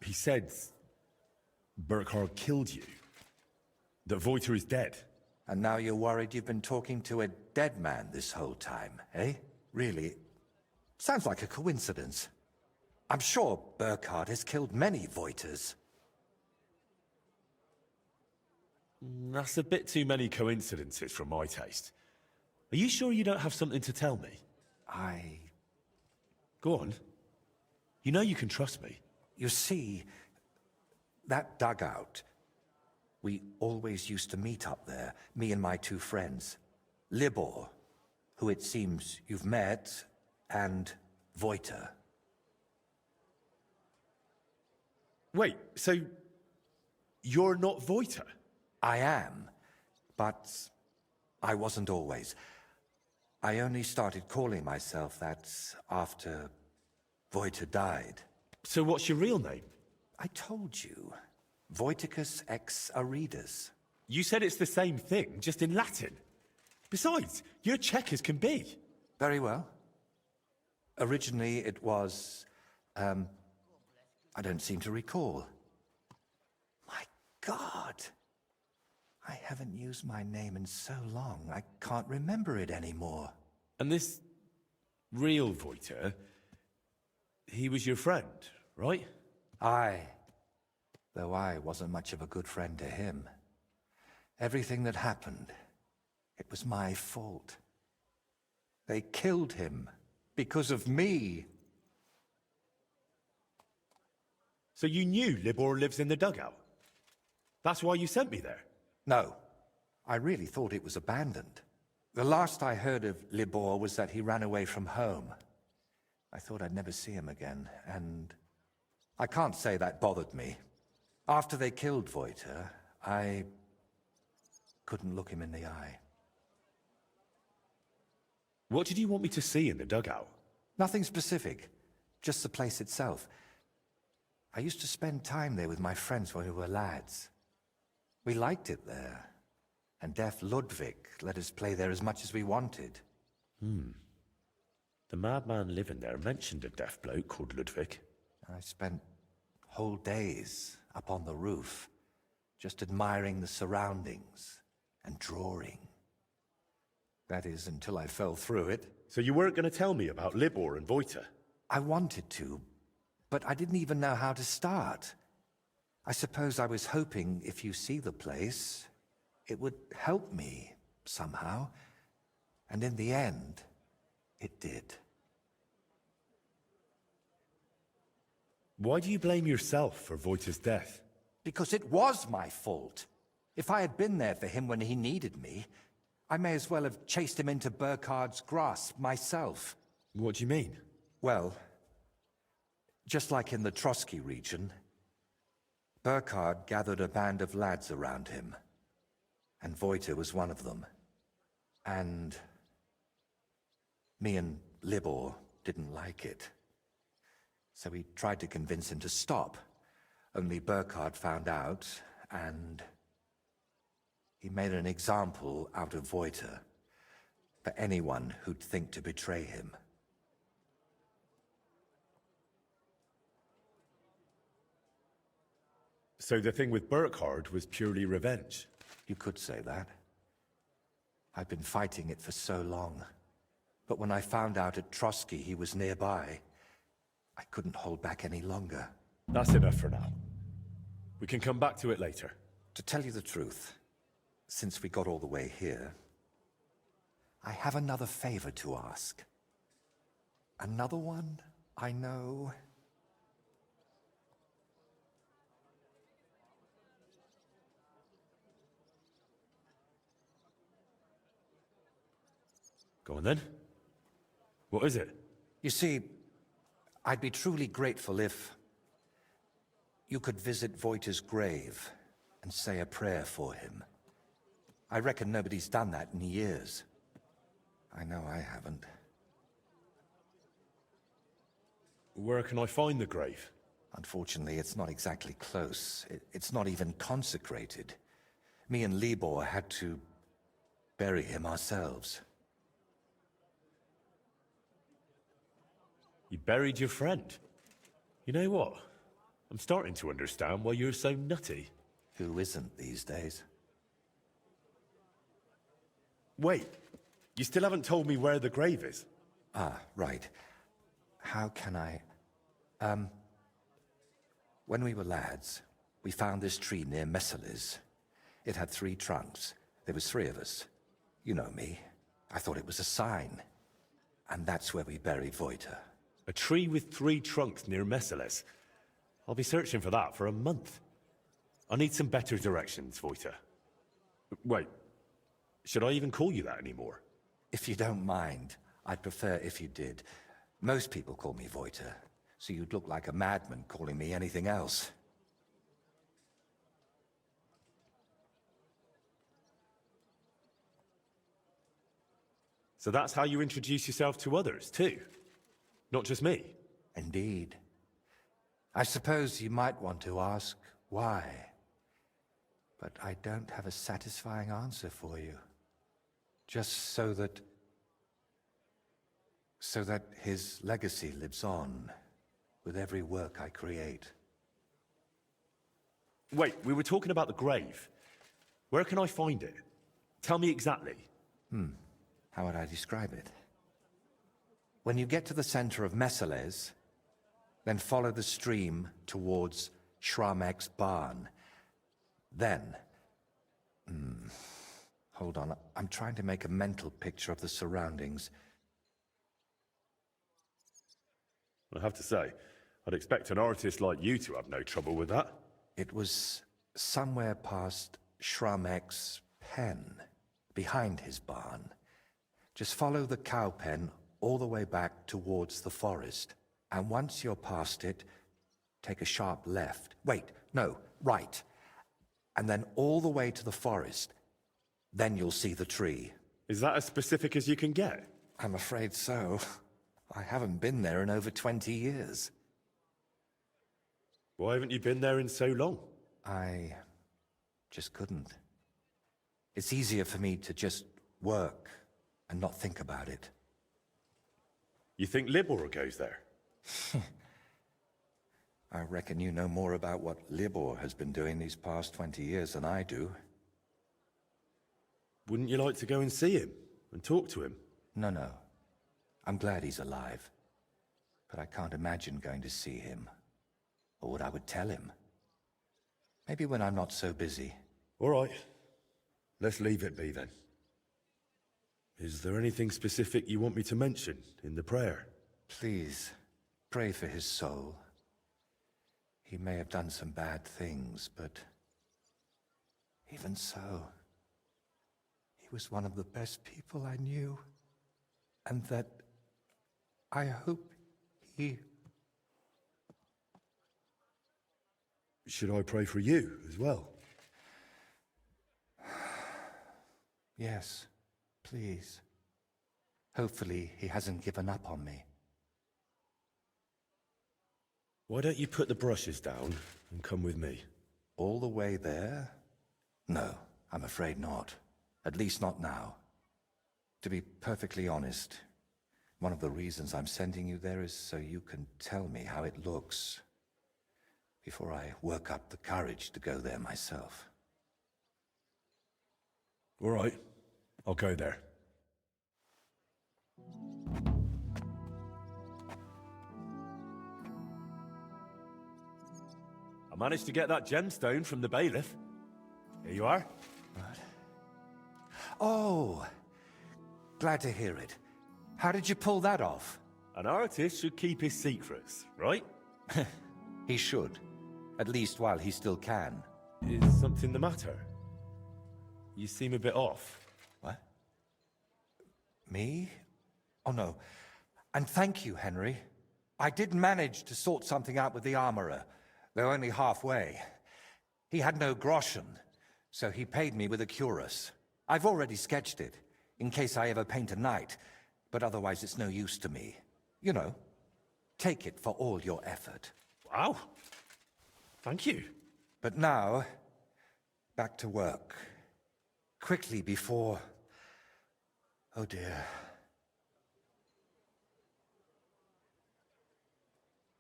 He said Burkhard killed you. That Voiter is dead. And now you're worried you've been talking to a dead man this whole time, eh? Really? Sounds like a coincidence. I'm sure Burkhard has killed many Voiters. That's a bit too many coincidences for my taste. Are you sure you don't have something to tell me? Go on. You know you can trust me. You see, that dugout, we always used to meet up there, me and my two friends. Libor, who it seems you've met, and Voiter. Wait, so you're not Voiter? I am, but I wasn't always. I only started calling myself that after Voiter died. So what's your real name? I told you. Voiticus ex Aridus. You said it's the same thing, just in Latin. Besides, you're Czech as can be. Very well. Originally it was, I don't seem to recall. My God! I haven't used my name in so long, I can't remember it anymore. And this real Voiter, he was your friend, right? Aye. Though I wasn't much of a good friend to him. Everything that happened, it was my fault. They killed him because of me. So you knew Libor lives in the dugout? That's why you sent me there? No. I really thought it was abandoned. The last I heard of Libor was that he ran away from home. I thought I'd never see him again, and I can't say that bothered me. After they killed Voiter, I couldn't look him in the eye. What did you want me to see in the dugout? Nothing specific, just the place itself. I used to spend time there with my friends when we were lads. We liked it there, and deaf Ludwig let us play there as much as we wanted. The madman living there mentioned a deaf bloke called Ludwig. I spent whole days up on the roof, just admiring the surroundings and drawing. That is, until I fell through it. So you weren't going to tell me about Libor and Voiter? I wanted to, but I didn't even know how to start. I suppose I was hoping if you see the place, it would help me somehow. And in the end, it did. Why do you blame yourself for Voiter's death? Because it was my fault. If I had been there for him when he needed me, I may as well have chased him into Burkhard's grasp myself. What do you mean? Well, just like in the Trotsky region, Burkhard gathered a band of lads around him, and Voita was one of them. And me and Libor didn't like it. So we tried to convince him to stop. Only Burkhard found out, and he made an example out of Voita for anyone who'd think to betray him. So the thing with Burkhard was purely revenge? You could say that. I've been fighting it for so long. But when I found out at Trotsky he was nearby, I couldn't hold back any longer. That's enough for now. We can come back to it later. To tell you the truth, since we got all the way here, I have another favor to ask. Another one, I know. Go on then. What is it? You see, I'd be truly grateful if you could visit Voita's grave and say a prayer for him. I reckon nobody's done that in years. I know I haven't. Where can I find the grave? Unfortunately, it's not exactly close. It's not even consecrated. Me and Libor had to bury him ourselves. You buried your friend? You know what? I'm starting to understand why you're so nutty. Who isn't these days? Wait, you still haven't told me where the grave is. Ah, right. How can I... When we were lads, we found this tree near Messalis. It had 3 trunks. There was 3 of us. You know me. I thought it was a sign. And that's where we buried Voita. A tree with 3 trunks near Messalis. I'll be searching for that for a month. I need some better directions, Voita. Wait, should I even call you that anymore? If you don't mind, I'd prefer if you did. Most people call me Voita, so you'd look like a madman calling me anything else. So that's how you introduce yourself to others, too? Not just me? Indeed. I suppose you might want to ask why. But I don't have a satisfying answer for you. Just so that his legacy lives on with every work I create. Wait, we were talking about the grave. Where can I find it? Tell me exactly. How would I describe it? When you get to the center of Messales, then follow the stream towards Shramek's barn. Then... Hold on, I'm trying to make a mental picture of the surroundings. I have to say, I'd expect an artist like you to have no trouble with that. It was somewhere past Shramek's pen, behind his barn. Just follow the cow pen all the way back towards the forest. And once you're past it, take a sharp left. Wait, no, right. And then all the way to the forest. Then you'll see the tree. Is that as specific as you can get? I'm afraid so. I haven't been there in over 20 years. Why haven't you been there in so long? I just couldn't. It's easier for me to just work and not think about it. You think Libor goes there? I reckon you know more about what Libor has been doing these past 20 years than I do. Wouldn't you like to go and see him and talk to him? No. I'm glad he's alive. But I can't imagine going to see him. Or what I would tell him. Maybe when I'm not so busy. All right. Let's leave it be then. Is there anything specific you want me to mention in the prayer? Please, pray for his soul. He may have done some bad things, but even so, he was one of the best people I knew. And that I hope He... Should I pray for you as well? Yes, please. Hopefully he hasn't given up on me. Why don't you put the brushes down and come with me? All the way there? No, I'm afraid not. At least not now. To be perfectly honest, one of the reasons I'm sending you there is so you can tell me how it looks before I work up the courage to go there myself. All right, I'll go there. I managed to get that gemstone from the bailiff. Here you are. Oh, glad to hear it. How did you pull that off? An artist should keep his secrets, right? He should. At least while he still can. Is something the matter? You seem a bit off. What? Me? Oh, no. And thank you, Henry. I did manage to sort something out with the armorer, though only halfway. He had no groschen, so he paid me with a cuirass. I've already sketched it, in case I ever paint a knight, but otherwise it's no use to me. You know, take it for all your effort. Wow. Thank you. But now, back to work. Quickly before... Oh dear.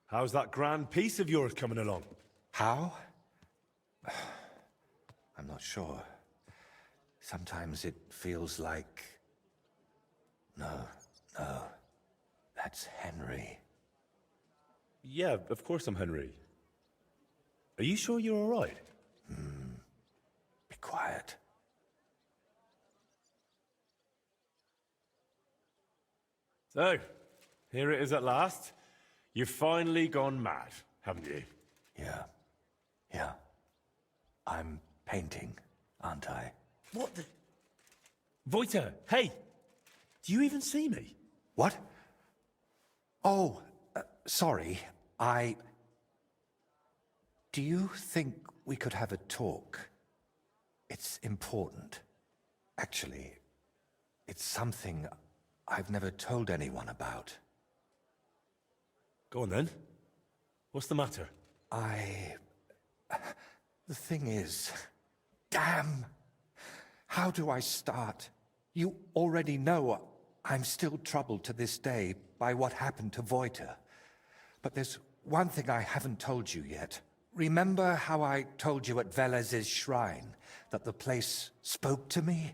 How's that grand piece of yours coming along? How? I'm not sure. Sometimes it feels like... No, that's Henry. Yeah, of course I'm Henry. Are you sure you're all right? Be quiet. So, here it is at last. You've finally gone mad, haven't you? Yeah. I'm painting, aren't I? What the... Voita, hey! Do you even see me? What? Oh, sorry. Do you think we could have a talk? It's important. Actually, it's something I've never told anyone about. Go on then. What's the matter? The thing is... Damn! How do I start? You already know I'm still troubled to this day by what happened to Voita. But there's one thing I haven't told you yet. Remember how I told you at Velez's shrine that the place spoke to me?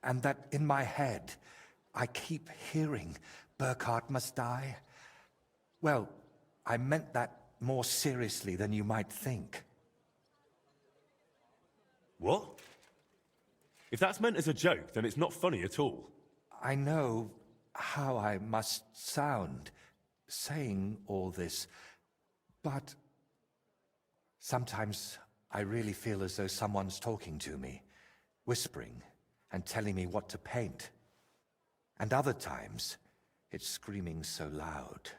And that in my head, I keep hearing Burkhard must die? Well, I meant that more seriously than you might think. What? If that's meant as a joke, then it's not funny at all. I know how I must sound saying all this, but sometimes I really feel as though someone's talking to me, whispering and telling me what to paint. And other times, it's screaming so loud,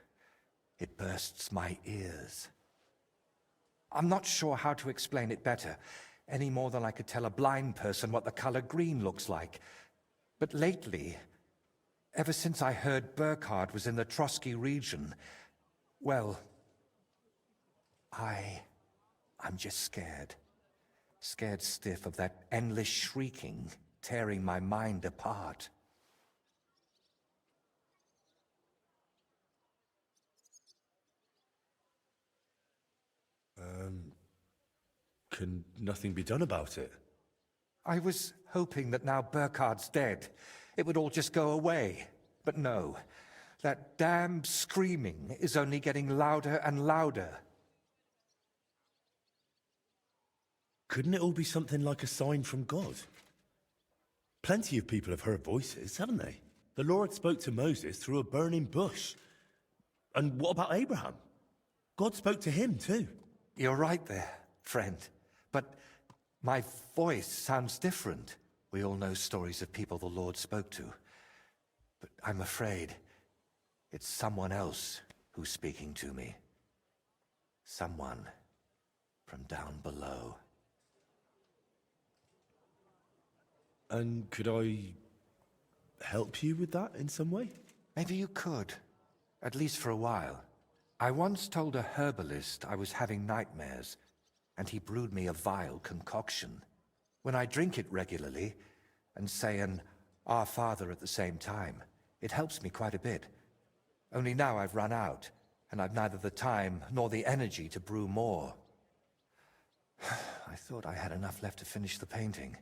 it bursts my ears. I'm not sure how to explain it better, any more than I could tell a blind person what the color green looks like. But lately, ever since I heard Burkhard was in the Trotsky region, well, I'm just scared. Scared stiff of that endless shrieking, tearing my mind apart. Can nothing be done about it? I was hoping that now Burkhard's dead, it would all just go away. But no, that damn screaming is only getting louder and louder. Couldn't it all be something like a sign from God? Plenty of people have heard voices, haven't they? The Lord spoke to Moses through a burning bush. And what about Abraham? God spoke to him too. You're right there, friend. But my voice sounds different. We all know stories of people the Lord spoke to. But I'm afraid it's someone else who's speaking to me. Someone from down below. And could I help you with that in some way? Maybe you could, at least for a while. I once told a herbalist I was having nightmares, and he brewed me a vile concoction. When I drink it regularly, and say an Our Father at the same time, it helps me quite a bit. Only now I've run out, and I've neither the time nor the energy to brew more. I thought I had enough left to finish the painting,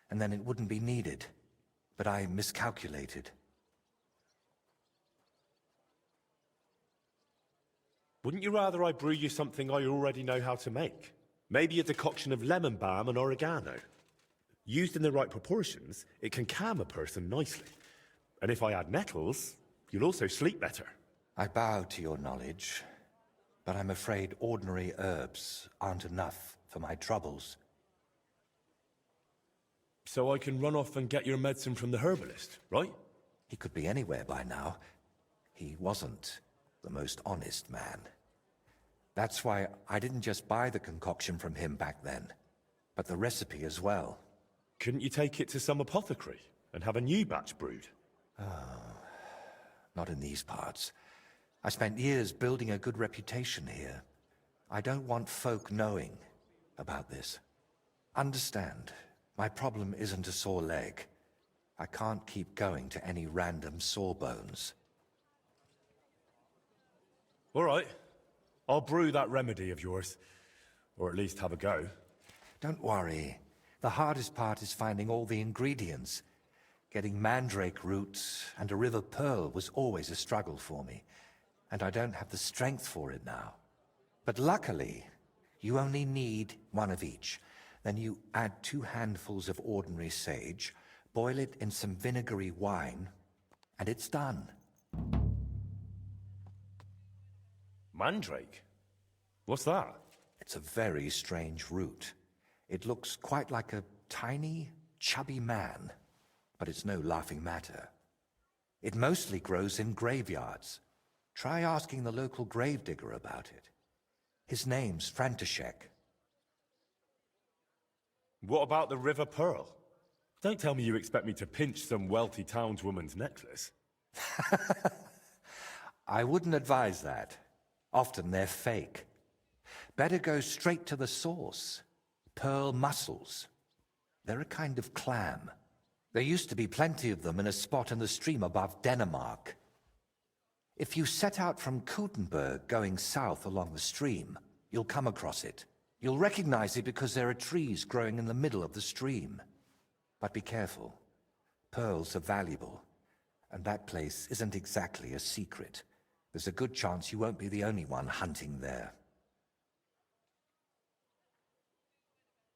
and then it wouldn't be needed. But I miscalculated. Wouldn't you rather I brew you something I already know how to make? Maybe a decoction of lemon balm and oregano. Used in the right proportions, it can calm a person nicely. And if I add nettles, you'll also sleep better. I bow to your knowledge, but I'm afraid ordinary herbs aren't enough for my troubles. So I can run off and get your medicine from the herbalist, right? He could be anywhere by now. He wasn't the most honest man. That's why I didn't just buy the concoction from him back then, but the recipe as well. Couldn't you take it to some apothecary and have a new batch brewed? Not in these parts. I spent years building a good reputation here. I don't want folk knowing about this. Understand, my problem isn't a sore leg. I can't keep going to any random sawbones. All right. I'll brew that remedy of yours. Or at least have a go. Don't worry. The hardest part is finding all the ingredients. Getting mandrake roots and a river pearl was always a struggle for me, and I don't have the strength for it now. But luckily, you only need one of each. Then you add 2 handfuls of ordinary sage, boil it in some vinegary wine, and it's done. Mandrake? What's that? It's a very strange root. It looks quite like a tiny, chubby man, but it's no laughing matter. It mostly grows in graveyards. Try asking the local gravedigger about it. His name's František. What about the river pearl? Don't tell me you expect me to pinch some wealthy townswoman's necklace. I wouldn't advise that. Often they're fake. Better go straight to the source. Pearl mussels. They're a kind of clam. There used to be plenty of them in a spot in the stream above Denmark. If you set out from Kuttenberg going south along the stream, you'll come across it. You'll recognize it because there are trees growing in the middle of the stream. But be careful. Pearls are valuable, and that place isn't exactly a secret. There's a good chance you won't be the only one hunting there.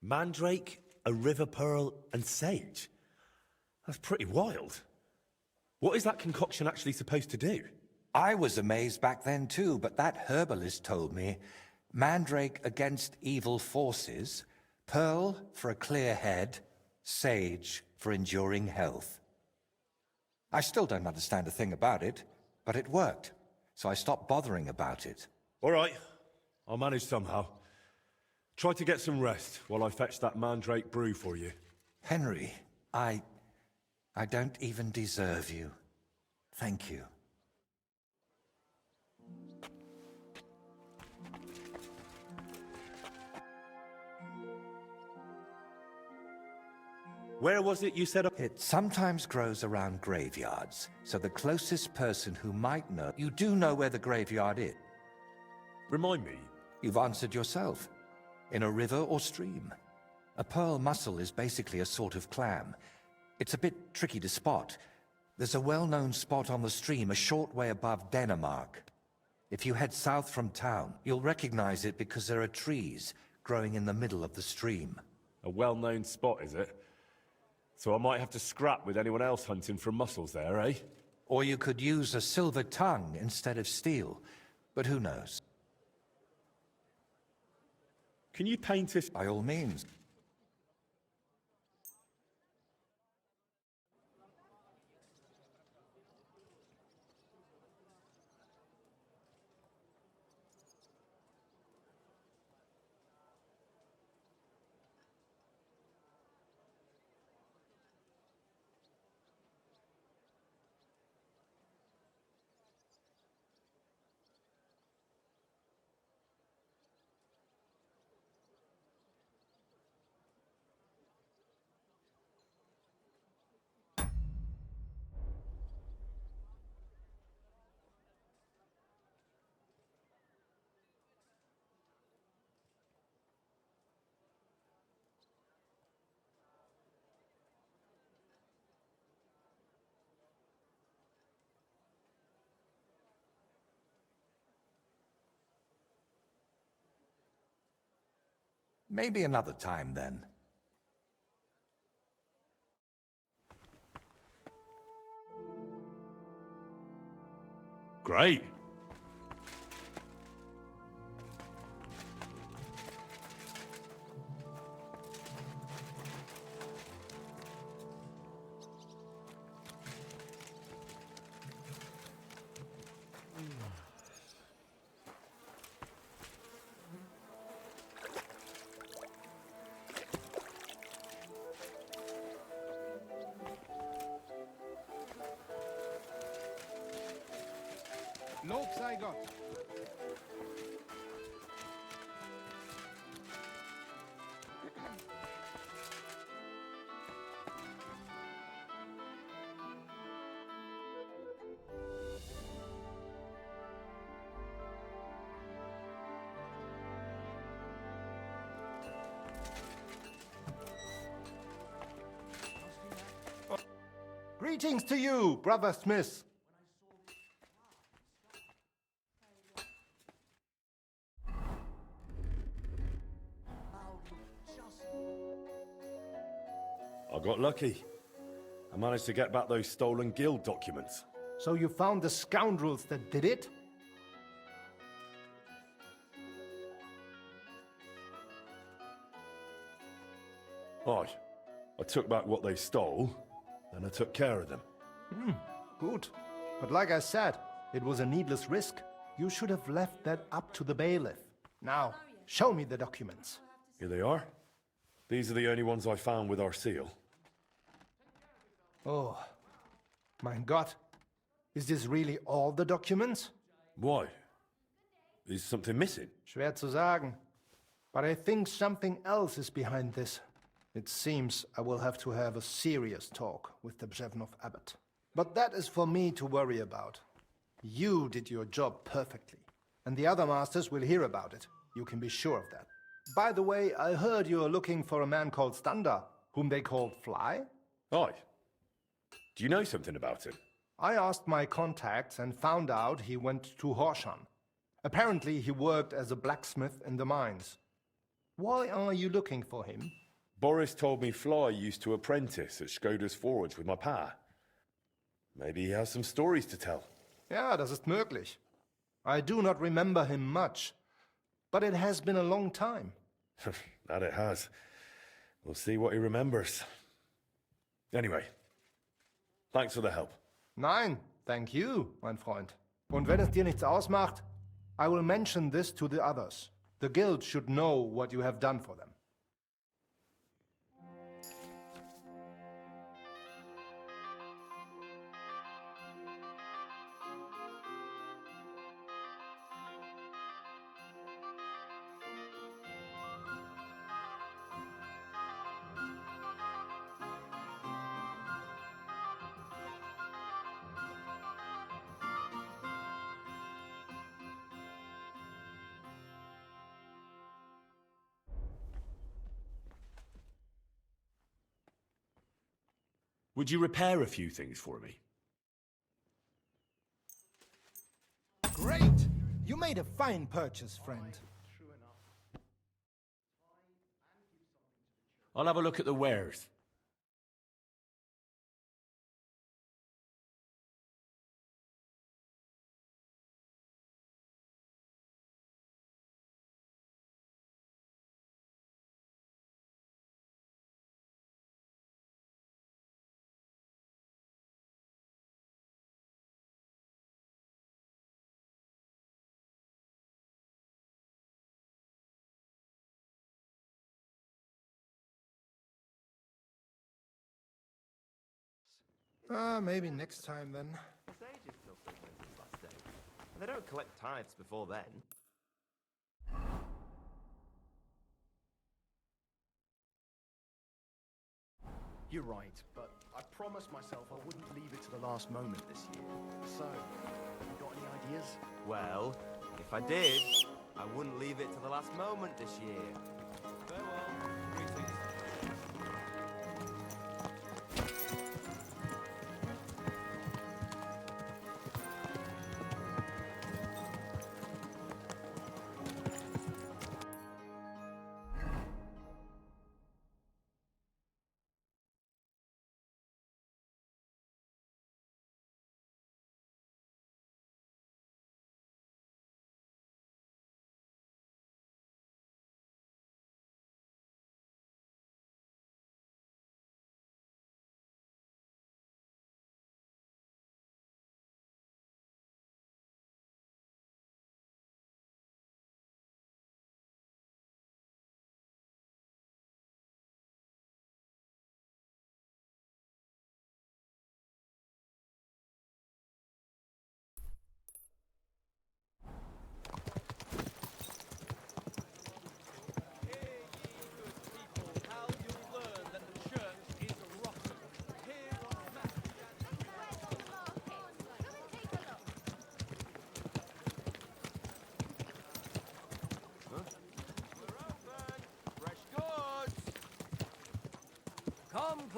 Mandrake, a river pearl, and sage? That's pretty wild. What is that concoction actually supposed to do? I was amazed back then too, but that herbalist told me mandrake against evil forces, pearl for a clear head, sage for enduring health. I still don't understand a thing about it, but it worked, so I stopped bothering about it. All right, I'll manage somehow. Try to get some rest while I fetch that mandrake brew for you. Henry, I don't even deserve you. Thank you. Where was it you said? It sometimes grows around graveyards, so the closest person who might know... You do know where the graveyard is. Remind me. You've answered yourself. In a river or stream. A pearl mussel is basically a sort of clam. It's a bit tricky to spot. There's a well-known spot on the stream a short way above Denmark. If you head south from town, you'll recognize it because there are trees growing in the middle of the stream. A well-known spot, is it? So I might have to scrap with anyone else hunting for mussels there, eh? Or you could use a silver tongue instead of steel, but who knows? Can you paint us? By all means. Maybe another time then. Great. Look, I got. Greetings to you, Brother Smith. I got lucky. I managed to get back those stolen guild documents. So you found the scoundrels that did it? Aye. I took back what they stole, and I took care of them. Good. But like I said, it was a needless risk. You should have left that up to the bailiff. Now, show me the documents. Here they are. These are the only ones I found with our seal. Oh, mein Gott. Is this really all the documents? Why? Is something missing? Schwer zu sagen. But I think something else is behind this. It seems I will have to have a serious talk with the Brzevnov abbot. But that is for me to worry about. You did your job perfectly, and the other masters will hear about it. You can be sure of that. By the way, I heard you are looking for a man called Standa, whom they called Fly? Aye. Do you know something about him? I asked my contacts and found out he went to Horshan. Apparently he worked as a blacksmith in the mines. Why are you looking for him? Boris told me Fly used to apprentice at Skoda's forge with my pa. Maybe he has some stories to tell. Ja, das ist möglich. I do not remember him much, but it has been a long time. That it has. We'll see what he remembers. Anyway, thanks for the help. Nein, thank you, mein Freund. Und wenn es dir nichts ausmacht, I will mention this to the others. The guild should know what you have done for them. Would you repair a few things for me? Great! You made a fine purchase, friend. I'll have a look at the wares. Maybe next time then. This age is still so since last day. And they don't collect tithes before then. You're right, but I promised myself I wouldn't leave it to the last moment this year. So, you got any ideas? Well, if I did, I wouldn't leave it to the last moment this year. Farewell. Greetings.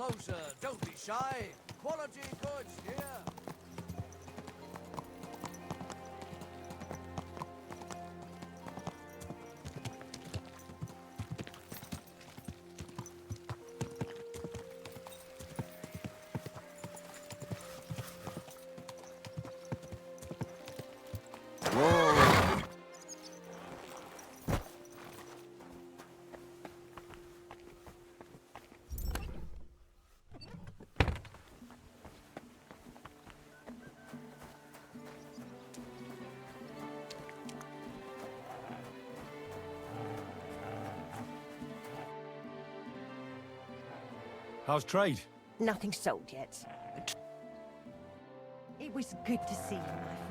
closer. Don't be shy. Quality goods here. How's trade? Nothing sold yet. It was good to see you, my friend.